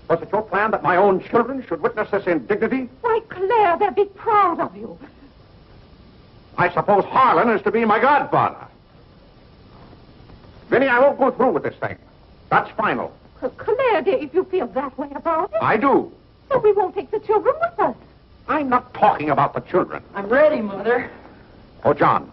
Was it your plan that my own children should witness this indignity? Why, Claire, they'll be proud of you. I suppose Harlan is to be my godfather. Vinny, I won't go through with this thing. That's final. Claire, dear, if you feel that way about it. I do. Then we won't take the children with us. I'm not talking about the children. I'm ready, Mother. Oh, John.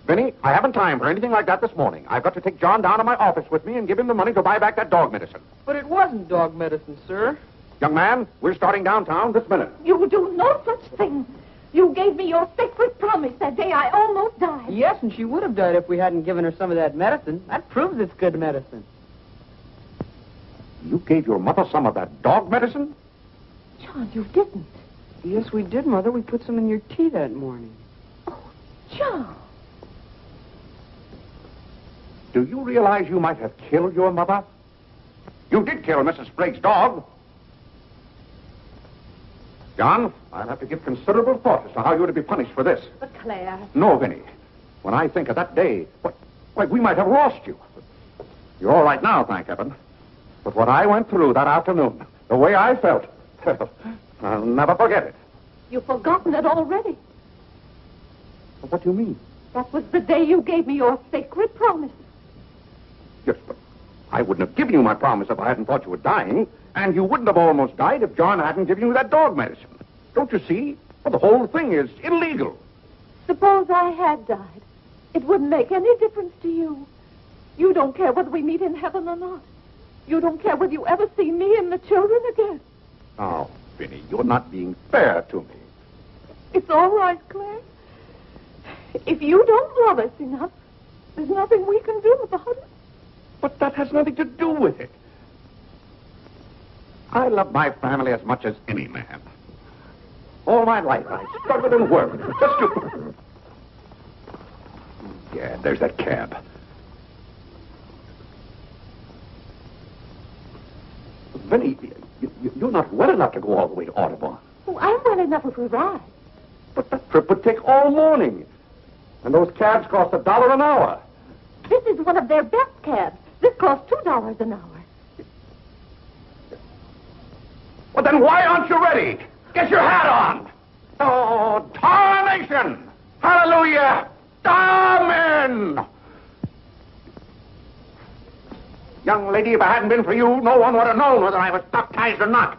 Vinny, I haven't time for anything like that this morning. I've got to take John down to my office with me and give him the money to buy back that dog medicine. But it wasn't dog medicine, sir. Young man, we're starting downtown this minute. You will do no such thing. You gave me your sacred promise that day I almost died. Yes, and she would have died if we hadn't given her some of that medicine. That proves it's good medicine. You gave your mother some of that dog medicine? John, you didn't. Yes, we did, Mother. We put some in your tea that morning. Oh, John. Do you realize you might have killed your mother? You did kill Mrs. Sprague's dog. John, I'll have to give considerable thought as to how you're to be punished for this. But Claire. No, Vinny. When I think of that day, why, we might have lost you. You're all right now, thank heaven. But what I went through that afternoon, the way I felt, I'll never forget it. You've forgotten it already. What do you mean? That was the day you gave me your sacred promise. Yes, but I wouldn't have given you my promise if I hadn't thought you were dying, and you wouldn't have almost died if John hadn't given you that dog medicine. Don't you see? Well, the whole thing is illegal. Suppose I had died. It wouldn't make any difference to you. You don't care whether we meet in heaven or not. You don't care whether you ever see me and the children again. Now, Vinny, you're not being fair to me. It's all right, Claire. If you don't love us enough, there's nothing we can do about it. But that has nothing to do with it. I love my family as much as any man. All my life I struggled and worked just to... Yeah, there's that cab. Vinny, you're not well enough to go all the way to Audubon. Oh, I'm well enough if we ride. But that trip would take all morning. And those cabs cost $1 an hour. This is one of their best cabs. This costs $2 an hour. Well, then why aren't you ready? Get your hat on. Oh, tarnation! Hallelujah! Amen! Young lady, if it hadn't been for you, no one would have known whether I was baptized or not.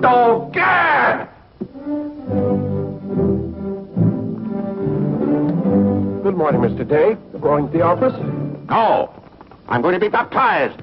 Oh, Gad! Good morning, Mr. Day. Going to the office? No. I'm going to be baptized.